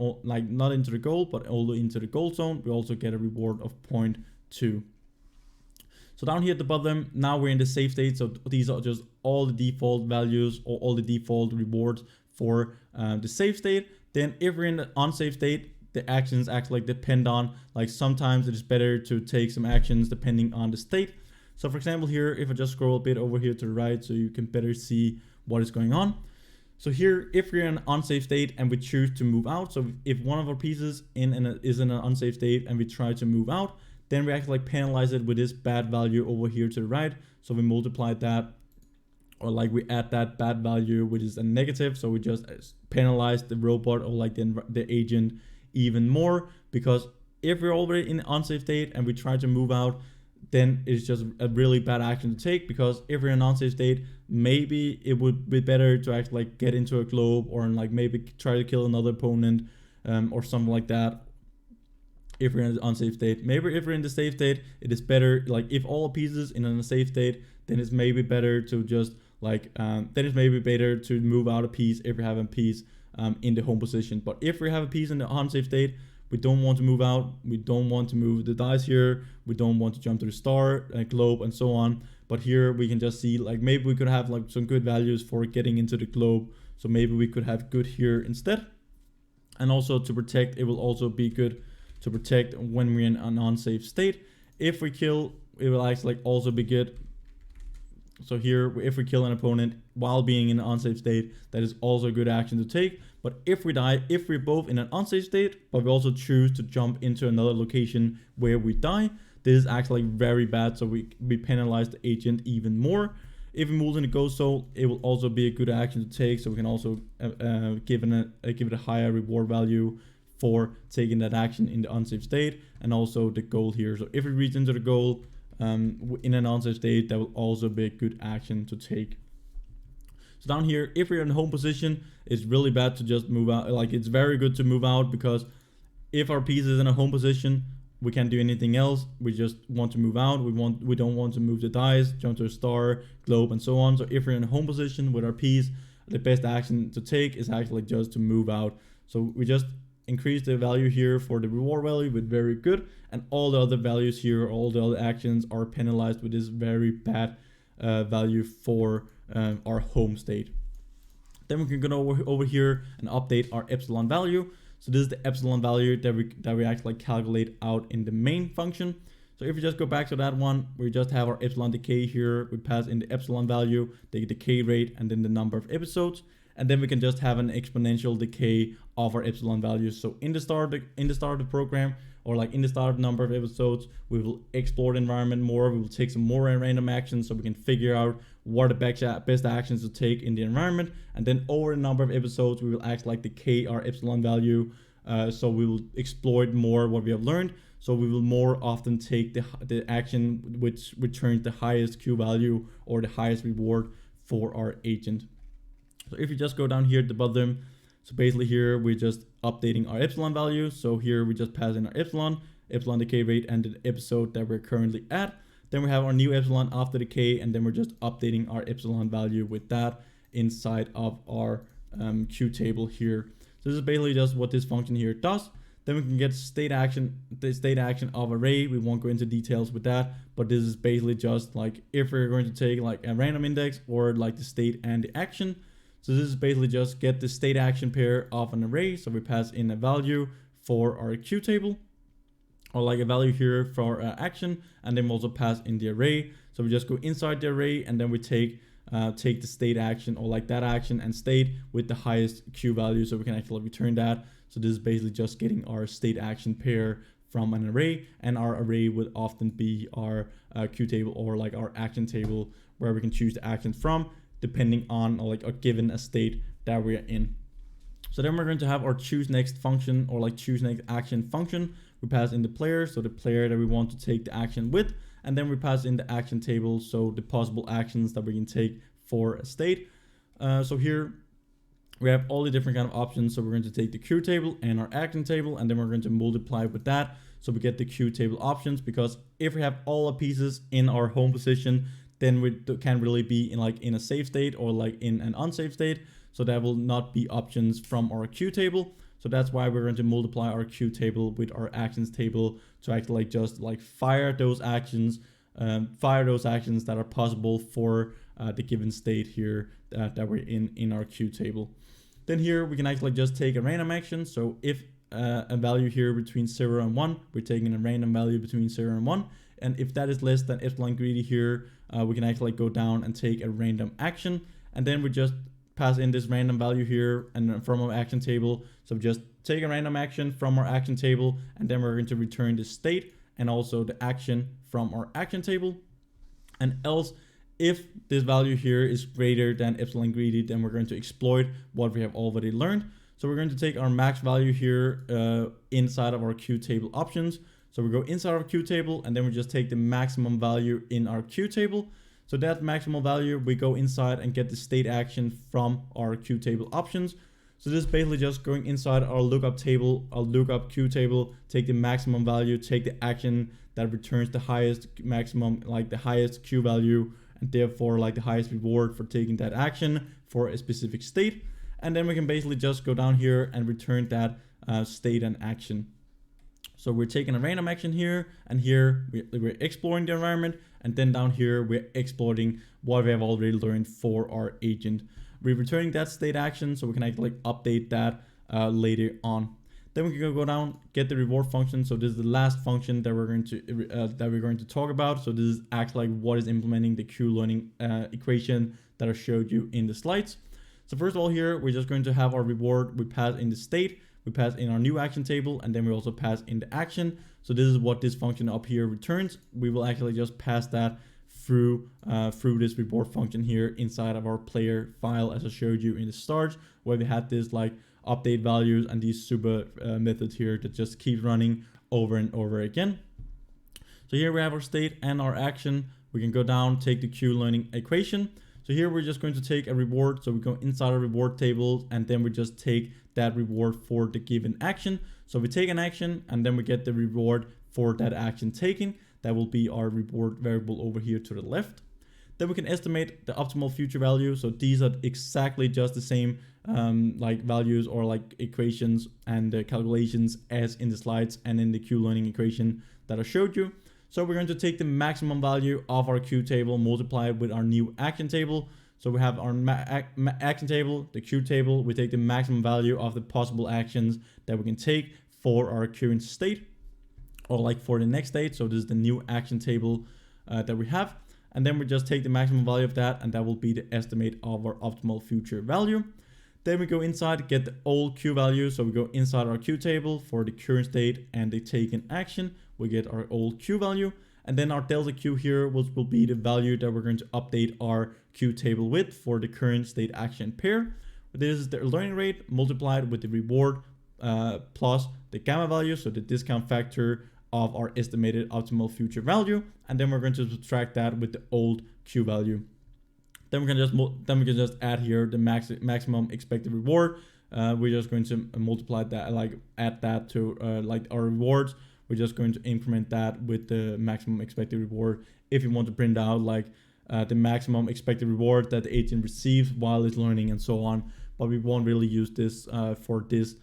into the gold, but only into the gold zone, we also get a reward of 0.2. So down here at the bottom, now we're in the safe state. So these are just all the default values or all the default rewards for the safe state. Then if we're in the unsafe state, the actions actually like depend on, like sometimes it is better to take some actions depending on the state. So for example here, if I just scroll a bit over here to the right so you can better see what is going on. So here, if we're in an unsafe state and we choose to move out, so if one of our pieces is in an unsafe state and we try to move out, then we actually like penalize it with this bad value over here to the right. So we multiply that, or like we add that bad value, which is a negative. So we just penalize the robot or like the agent even more, because if we're already in an unsafe state and we try to move out, then it's just a really bad action to take. Because if we're in an unsafe state, maybe it would be better to actually like get into a globe, or like maybe try to kill another opponent or something like that. If we're in an unsafe state, maybe if we're in the safe state, it is better, like if all pieces in a safe state, then it's maybe better to just like then it's maybe better to move out a piece if we have a piece in the home position. But if we have a piece in the unsafe state, we don't want to move out, we don't want to move the dice here, we don't want to jump to the star, globe, and so on. But here we can just see like maybe we could have like some good values for getting into the globe, so maybe we could have good here instead. And also to protect, it will also be good to protect when we're in an unsafe state. If we kill, it will actually like also be good. So here, if we kill an opponent while being in an unsafe state, that is also a good action to take. But if we die, if we're both in an unsafe state, but we also choose to jump into another location where we die, this is actually very bad. So we penalize the agent even more. If we move in the ghost zone, it will also be a good action to take. So we can also give it a higher reward value for taking that action in the unsafe state, and also the goal here. So if we reach into the goal in an unsafe state, that will also be a good action to take. So down here, if we're in home position, it's really bad to just move out. Like it's very good to move out, because if our piece is in a home position, we can't do anything else. We just want to move out. We don't want to move the dice, jump to a star, globe, and so on. So if we're in a home position with our piece, the best action to take is actually just to move out. So we just increase the value here for the reward value with very good, and all the other values here, all the other actions are penalized with this very bad value for our home state. Then we can go over here and update our epsilon value. So this is the epsilon value that we actually calculate out in the main function. So if we just go back to that one, we just have our epsilon decay here. We pass in the epsilon value, the decay rate, and then the number of episodes. And then we can just have an exponential decay of our epsilon values. So in the start of the program, or like in the start of number of episodes, we will explore the environment more. We will take some more random actions so we can figure out what are the best actions to take in the environment. And then over the number of episodes, we will act like decay our epsilon value. So we will exploit more what we have learned. So we will more often take the action which returns the highest Q value or the highest reward for our agent. So if you just go down here at the bottom, so basically here we're just updating our epsilon value. So here we just pass in our epsilon decay rate, and the episode that we're currently at. Then we have our new epsilon after decay, and then we're just updating our epsilon value with that inside of our Q table here. So this is basically just what this function here does. Then we can get the state action of array. We won't go into details with that, but this is basically just like if we're going to take like a random index or like the state and the action. So this is basically just get the state action pair of an array. So we pass in a value for our Q table, or like a value here for action, and then we also pass in the array. So we just go inside the array, and then we take the state action, or like that action and state with the highest Q value, so we can actually return that. So this is basically just getting our state action pair from an array, and our array would often be our Q table or like our action table, where we can choose the actions from depending on like a given a state that we're in. So then we're going to have our choose next function, or like choose next action function. We pass in the player, so the player that we want to take the action with, and then we pass in the action table, so the possible actions that we can take for a state. So here we have all the different kind of options. So we're going to take the Q table and our action table, and then we're going to multiply with that, so we get the Q table options. Because if we have all the pieces in our home position, then we can't really be in a safe state or like in an unsafe state. So that will not be options from our Q table. So that's why we're going to multiply our Q table with our actions table to actually just like fire those actions that are possible for the given state here that we're in our Q table. Then here we can actually just take a random action. So if a value here between 0 and 1, we're taking a random value between 0 and 1. And if that is less than epsilon greedy here, we can actually go down and take a random action. And then we just pass in this random value here and from our action table. So just take a random action from our action table, and then we're going to return the state and also the action from our action table. And else, if this value here is greater than epsilon greedy, then we're going to exploit what we have already learned. So we're going to take our max value here inside of our Q table options. So we go inside our Q table, and then we just take the maximum value in our Q table. So that maximum value, we go inside and get the state action from our Q table options. So this is basically just going inside our lookup table, our lookup Q table, take the maximum value, take the action that returns the highest maximum, like the highest Q value, and therefore like the highest reward for taking that action for a specific state. And then we can basically just go down here and return that state and action. So we're taking a random action here, and here we're exploring the environment, and then down here we're exploiting what we have already learned for our agent. We're returning that state action, so we can actually update that later on. Then we can go down, get the reward function. So this is the last function that we're going to talk about. So this is actually like what is implementing the Q learning equation that I showed you in the slides. So first of all, here we're just going to have our reward. We pass in the state, we pass in our new action table, and then we also pass in the action. So this is what this function up here returns. We will actually just pass that through this reward function here inside of our player file, as I showed you in the start, where we had this like update values and these super methods here that just keep running over and over again. So here we have our state and our action. We can go down, take the Q learning equation. So here we're just going to take a reward. So we go inside our reward table, and then we just take that reward for the given action. So we take an action, and then we get the reward for that action taken. That will be our reward variable over here to the left. Then we can estimate the optimal future value. So these are exactly just the same like values or like equations and calculations as in the slides and in the Q learning equation that I showed you. So we're going to take the maximum value of our Q table, multiply it with our new action table. So we have our action table, the Q table. We take the maximum value of the possible actions that we can take for our current state, or like for the next state. So this is the new action table that we have. And then we just take the maximum value of that, and that will be the estimate of our optimal future value. Then we go inside, get the old Q value. So we go inside our Q table for the current state and the taken action. We get our old Q value. And then our delta Q here will be the value that we're going to update our Q table with for the current state action pair. This is the learning rate multiplied with the reward plus the gamma value, so the discount factor of our estimated optimal future value. And then we're going to subtract that with the old Q value. Then we can just add here the maximum expected reward. We're just going to multiply that, like add that to like our rewards. We're just going to increment that with the maximum expected reward if you want to print out like the maximum expected reward that the agent receives while it's learning and so on. But we won't really use this for this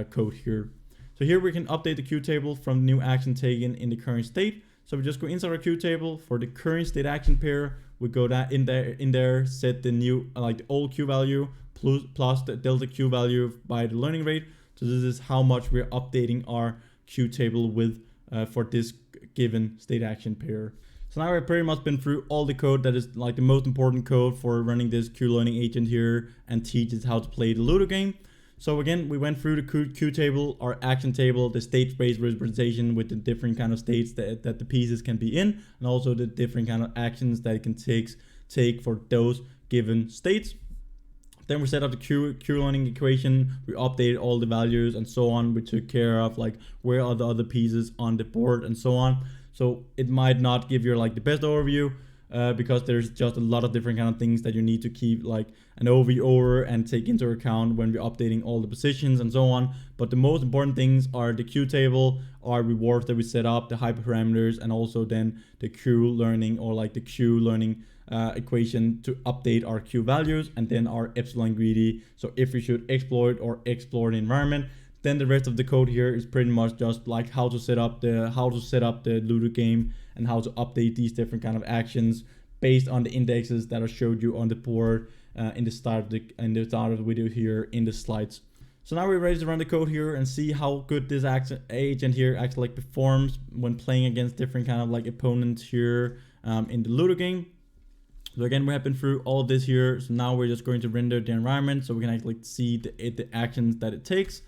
code here. So here we can update the queue table from the new action taken in the current state. So we just go inside our queue table for the current state action pair. We go that in there, set the new like the old queue value plus the delta queue value by the learning rate. So this is how much we're updating our queue table with for this given state action pair. So now we've pretty much been through all the code that is like the most important code for running this queue learning agent here and teaches how to play the Ludo game. So again, we went through the queue table, our action table, the state-based representation with the different kind of states that the pieces can be in, and also the different kind of actions that it can take for those given states. Then we set up the queue learning equation, we updated all the values and so on. We took care of like where are the other pieces on the board and so on. So it might not give you like the best overview because there's just a lot of different kind of things that you need to keep like an overview over and take into account when we're updating all the positions and so on. But the most important things are the queue table, our rewards that we set up, the hyperparameters, and also then the queue learning or like the queue learning equation to update our queue values, and then our epsilon greedy. So if we should exploit or explore the environment. Then the rest of the code here is pretty much just like how to set up the Ludo game and how to update these different kind of actions based on the indexes that I showed you on the board in the start of the video here in the slides. So now we're ready to run the code here and see how good this agent here actually like performs when playing against different kind of like opponents here in the Ludo game. So again, we have been through all of this here. So now we're just going to render the environment so we can actually see the actions that it takes.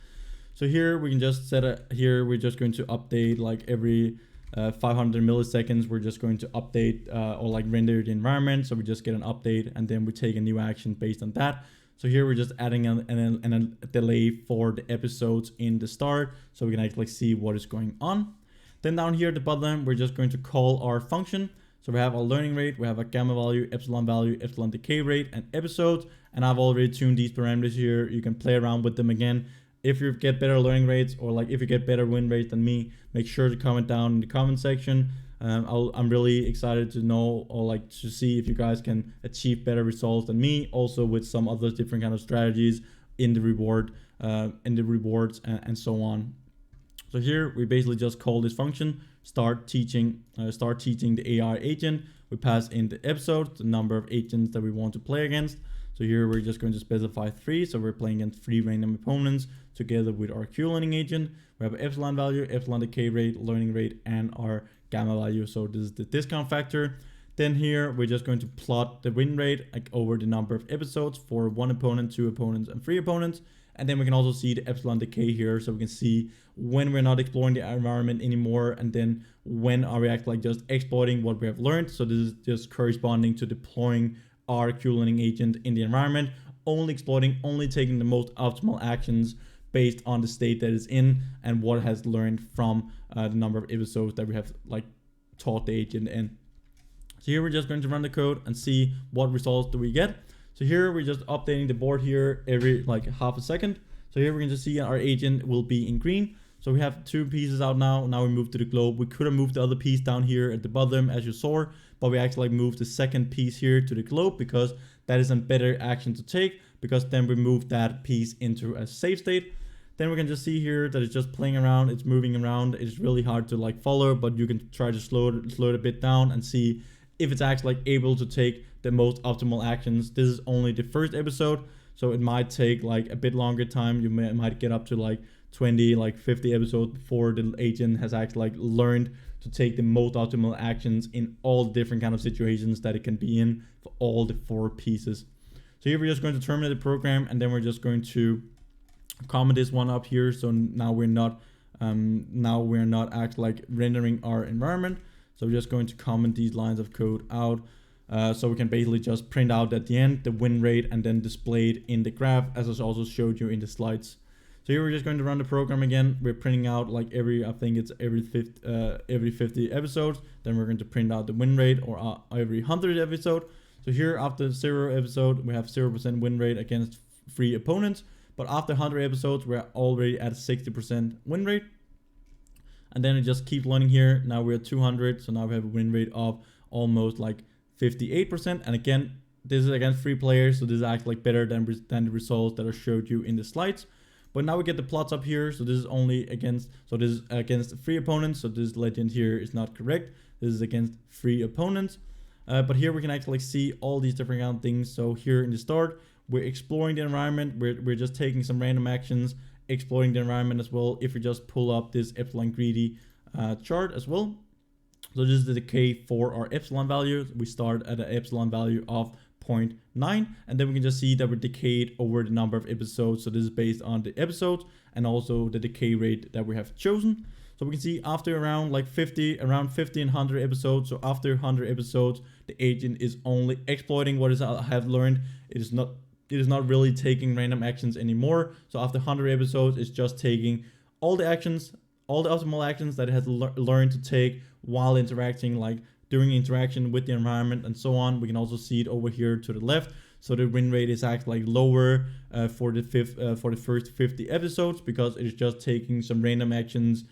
So here we can just set it here. We're just going to update like every 500 milliseconds. We're just going to update or like render the environment. So we just get an update and then we take a new action based on that. So here we're just adding a delay for the episodes in the start so we can actually see what is going on. Then down here at the bottom, we're just going to call our function. So we have our learning rate, we have a gamma value, epsilon decay rate, and episodes. And I've already tuned these parameters here. You can play around with them again. If you get better learning rates or like if you get better win rates than me, make sure to comment down in the comment section. I'm really excited to know or like to see if you guys can achieve better results than me, also with some other different kind of strategies in the rewards and so on. So here we basically just call this function start teaching the AI agent. We pass in the episode, the number of agents that we want to play against. So here we're just going to specify 3. So we're playing against 3 random opponents together with our queue learning agent. We have an epsilon value, epsilon decay rate, learning rate, and our gamma value. So this is the discount factor. Then here we're just going to plot the win rate like over the number of episodes for 1 opponent, 2 opponents, and 3 opponents. And then we can also see the epsilon decay here. So we can see when we're not exploring the environment anymore, and then when are we actually like just exploiting what we have learned. So this is just corresponding to deploying our queue learning agent in the environment, only exploiting, only taking the most optimal actions based on the state that is in and what has learned from the number of episodes that we have like taught the agent in. So here we're just going to run the code and see what results do we get. So here we're just updating the board here every like half a second. So here we're going to see our agent will be in green. So we have 2 pieces out now. Now we move to the globe. We could have moved the other piece down here at the bottom as you saw, but we actually like moved the second piece here to the globe because that is a better action to take, because then we move that piece into a safe state. Then we can just see here that it's just playing around, it's moving around. It's really hard to like follow, but you can try to slow it a bit down and see if it's actually like able to take the most optimal actions. This is only the first episode, so it might take like a bit longer time. You might get up to like 20, like 50 episodes before the agent has actually like learned to take the most optimal actions in all different kind of situations that it can be in for all the 4 pieces. So here we're just going to terminate the program, and then we're just going to comment this one up here. So now we're not actually like rendering our environment. So we're just going to comment these lines of code out. So we can basically just print out at the end the win rate and then display it in the graph as I also showed you in the slides. So here we're just going to run the program again. We're printing out like every 50 episodes. Then we're going to print out the win rate, or every 100 episode. So here after 0 episode, we have 0% win rate against 3 opponents. But after 100 episodes, we're already at a 60% win rate. And then it just keeps learning here. Now we're at 200. So now we have a win rate of almost like 58%. And again, this is against 3 players. So this is actually like better than the results that I showed you in the slides. But now we get the plots up here. So this is only against, so this is against 3 opponents. So this legend here is not correct. This is against 3 opponents. But here we can actually see all these different kind of things. So here in the start, we're exploring the environment. We're just taking some random actions, exploring the environment as well. If we just pull up this epsilon greedy chart as well. So this is the decay for our epsilon value. We start at an epsilon value of 0.9, and then we can just see that we're decayed over the number of episodes. So this is based on the episodes and also the decay rate that we have chosen. So we can see after around like 50 and 100 episodes. So after 100 episodes, the agent is only exploiting what I have learned. It is not really taking random actions anymore. So after 100 episodes, it's just taking all the actions, all the optimal actions that it has learned to take while interacting, like during interaction with the environment and so on. We can also see it over here to the left. So the win rate is actually like lower for the first 50 episodes because it is just taking some random actions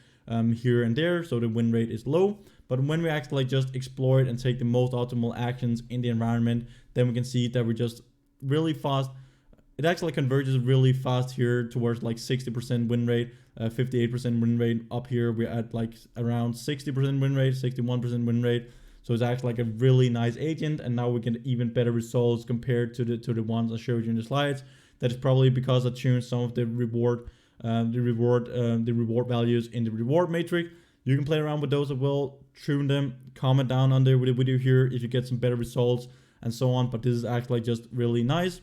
here and there. So the win rate is low. But when we actually just explore it and take the most optimal actions in the environment, then we can see that we're just really fast. It actually converges really fast here towards like 60% win rate, 58% win rate. Up here we're at like around 60% win rate, 61% win rate. So it's actually like a really nice agent, and now we get even better results compared to the ones I showed you in the slides. That is probably because I tuned some of the reward values in the reward matrix. You can play around with those as well, tune them, comment down under the video here if you get some better results and so on. But this is actually just really nice.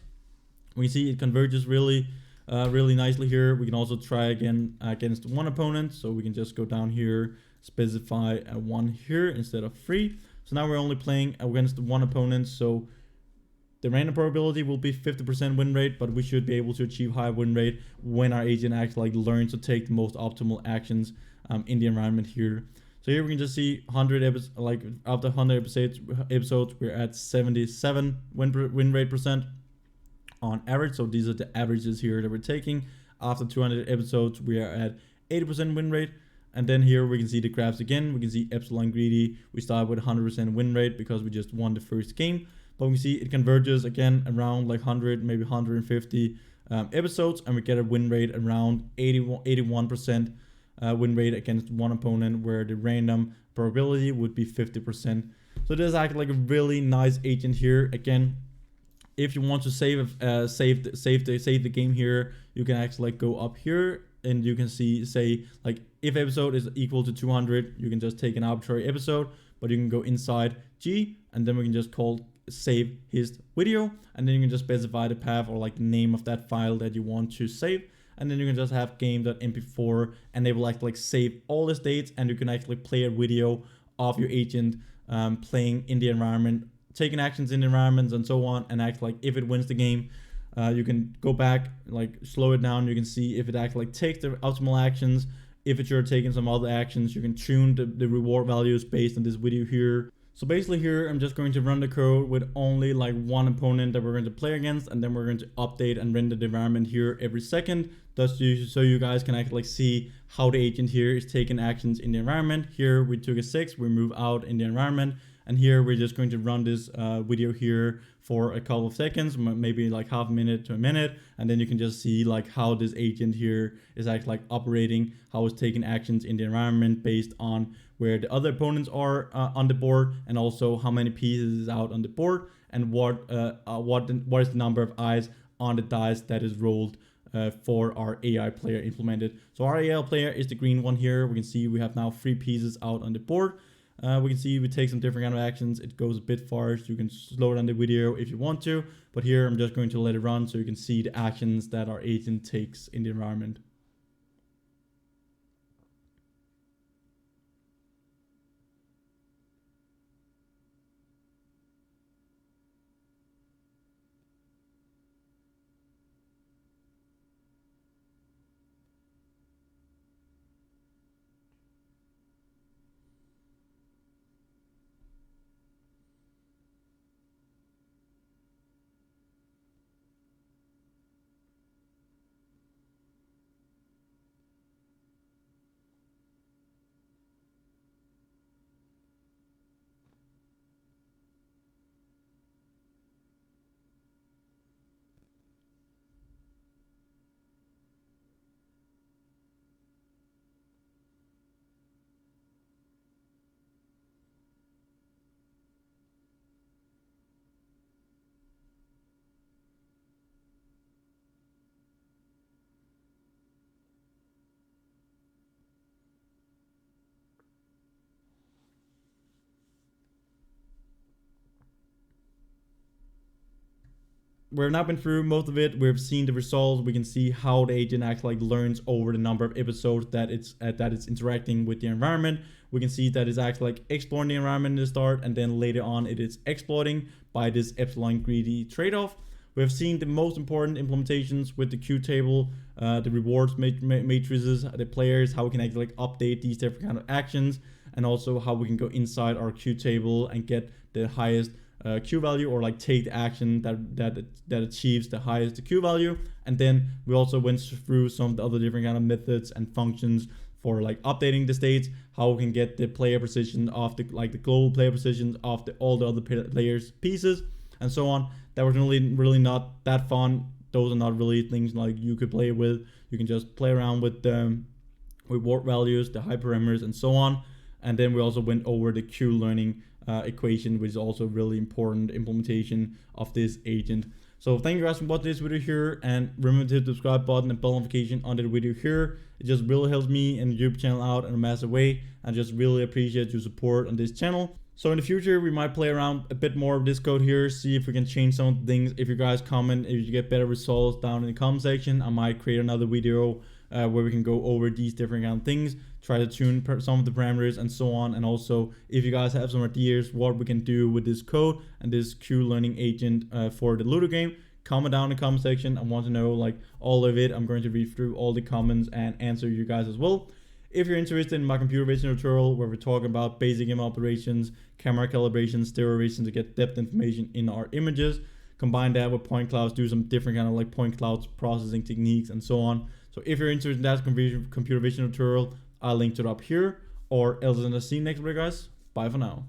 We see it converges really nicely here. We can also try again against one opponent. So we can just go down here, specify a 1 here instead of 3. So now we're only playing against one opponent. So the random probability will be 50% win rate, but we should be able to achieve high win rate when our agent actually learns to take the most optimal actions in the environment here. So here we can just see 100 episodes, like after 100 episodes, we're at 77 win rate percent on average. So these are the averages here that we're taking. After 200 episodes, we are at 80% win rate. And then here we can see the graphs again. We can see epsilon greedy. We start with 100% win rate because we just won the first game. But we can see it converges again around like 100, maybe 150 episodes. And we get a win rate around 81% win rate against one opponent, where the random probability would be 50%. So this is actually like a really nice agent here. Again, if you want to save the game here, you can actually like go up here and you can see, say like if episode is equal to 200, you can just take an arbitrary episode, but you can go inside G and then we can just call save his video, and then you can just specify the path or like the name of that file that you want to save, and then you can just have game.mp4 and they will actually like save all the states, and you can actually play a video of your agent playing in the environment, taking actions in the environments and so on, and act like if it wins the game. You can go back, like slow it down. You can see if it actually like takes the optimal actions. If it's you're taking some other actions, you can tune the reward values based on this video here. So basically here, I'm just going to run the code with only like one opponent that we're going to play against, and then we're going to update and render the environment here every second. Thus, so you guys can actually like see how the agent here is taking actions in the environment. Here we took a 6, we move out in the environment. And here we're just going to run this video here for a couple of seconds, maybe like half a minute to a minute. And then you can just see like how this agent here is actually like operating, how it's taking actions in the environment based on where the other opponents are on the board, and also how many pieces is out on the board, and what is the number of eyes on the dice that is rolled for our AI player implemented. So our AI player is the green one here. We can see we have now 3 pieces out on the board. We can see we take some different kind of actions. It goes a bit far, so you can slow down the video if you want to. But here I'm just going to let it run so you can see the actions that our agent takes in the environment. we've now been through most of it. We've seen the results. We can see how the agent actually like learns over the number of episodes that it's interacting with the environment. We can see that it's actually like exploring the environment in the start, and then later on it is exploiting by this epsilon greedy trade-off. We've seen the most important implementations with the Q table, the rewards matrices, the players, how we can actually like update these different kind of actions, and also how we can go inside our Q table and get the highest Q value, or like take the action that achieves the highest Q value. And then we also went through some of the other different kind of methods and functions for like updating the states, how we can get the player position of the global player positions of all the other players pieces, and so on. That was really not that fun. Those are not really things like you could play with. You can just play around with the reward values, the hyperparameters, and so on. And then we also went over the Q learning equation, which is also really important implementation of this agent. So thank you guys for watching this video here, and remember to hit the subscribe button and bell notification under the video here. It just really helps me and the YouTube channel out in a massive way. I just really appreciate your support on this channel. So in the future, we might play around a bit more with this code here, see if we can change some of the things. If you guys comment, if you get better results down in the comment section, I might create another video where we can go over these different kind of things, try to tune some of the parameters and so on. And also, if you guys have some ideas what we can do with this code and this Q learning agent for the Ludo game, comment down in the comment section. I want to know like all of it. I'm going to read through all the comments and answer you guys as well. If you're interested in my computer vision tutorial where we're talking about basic image operations, camera calibration, stereo vision to get depth information in our images, combine that with point clouds, do some different kind of like point clouds processing techniques and so on. So if you're interested in that computer vision tutorial, I'll link it up here, or else in the see you next video, guys. Bye for now.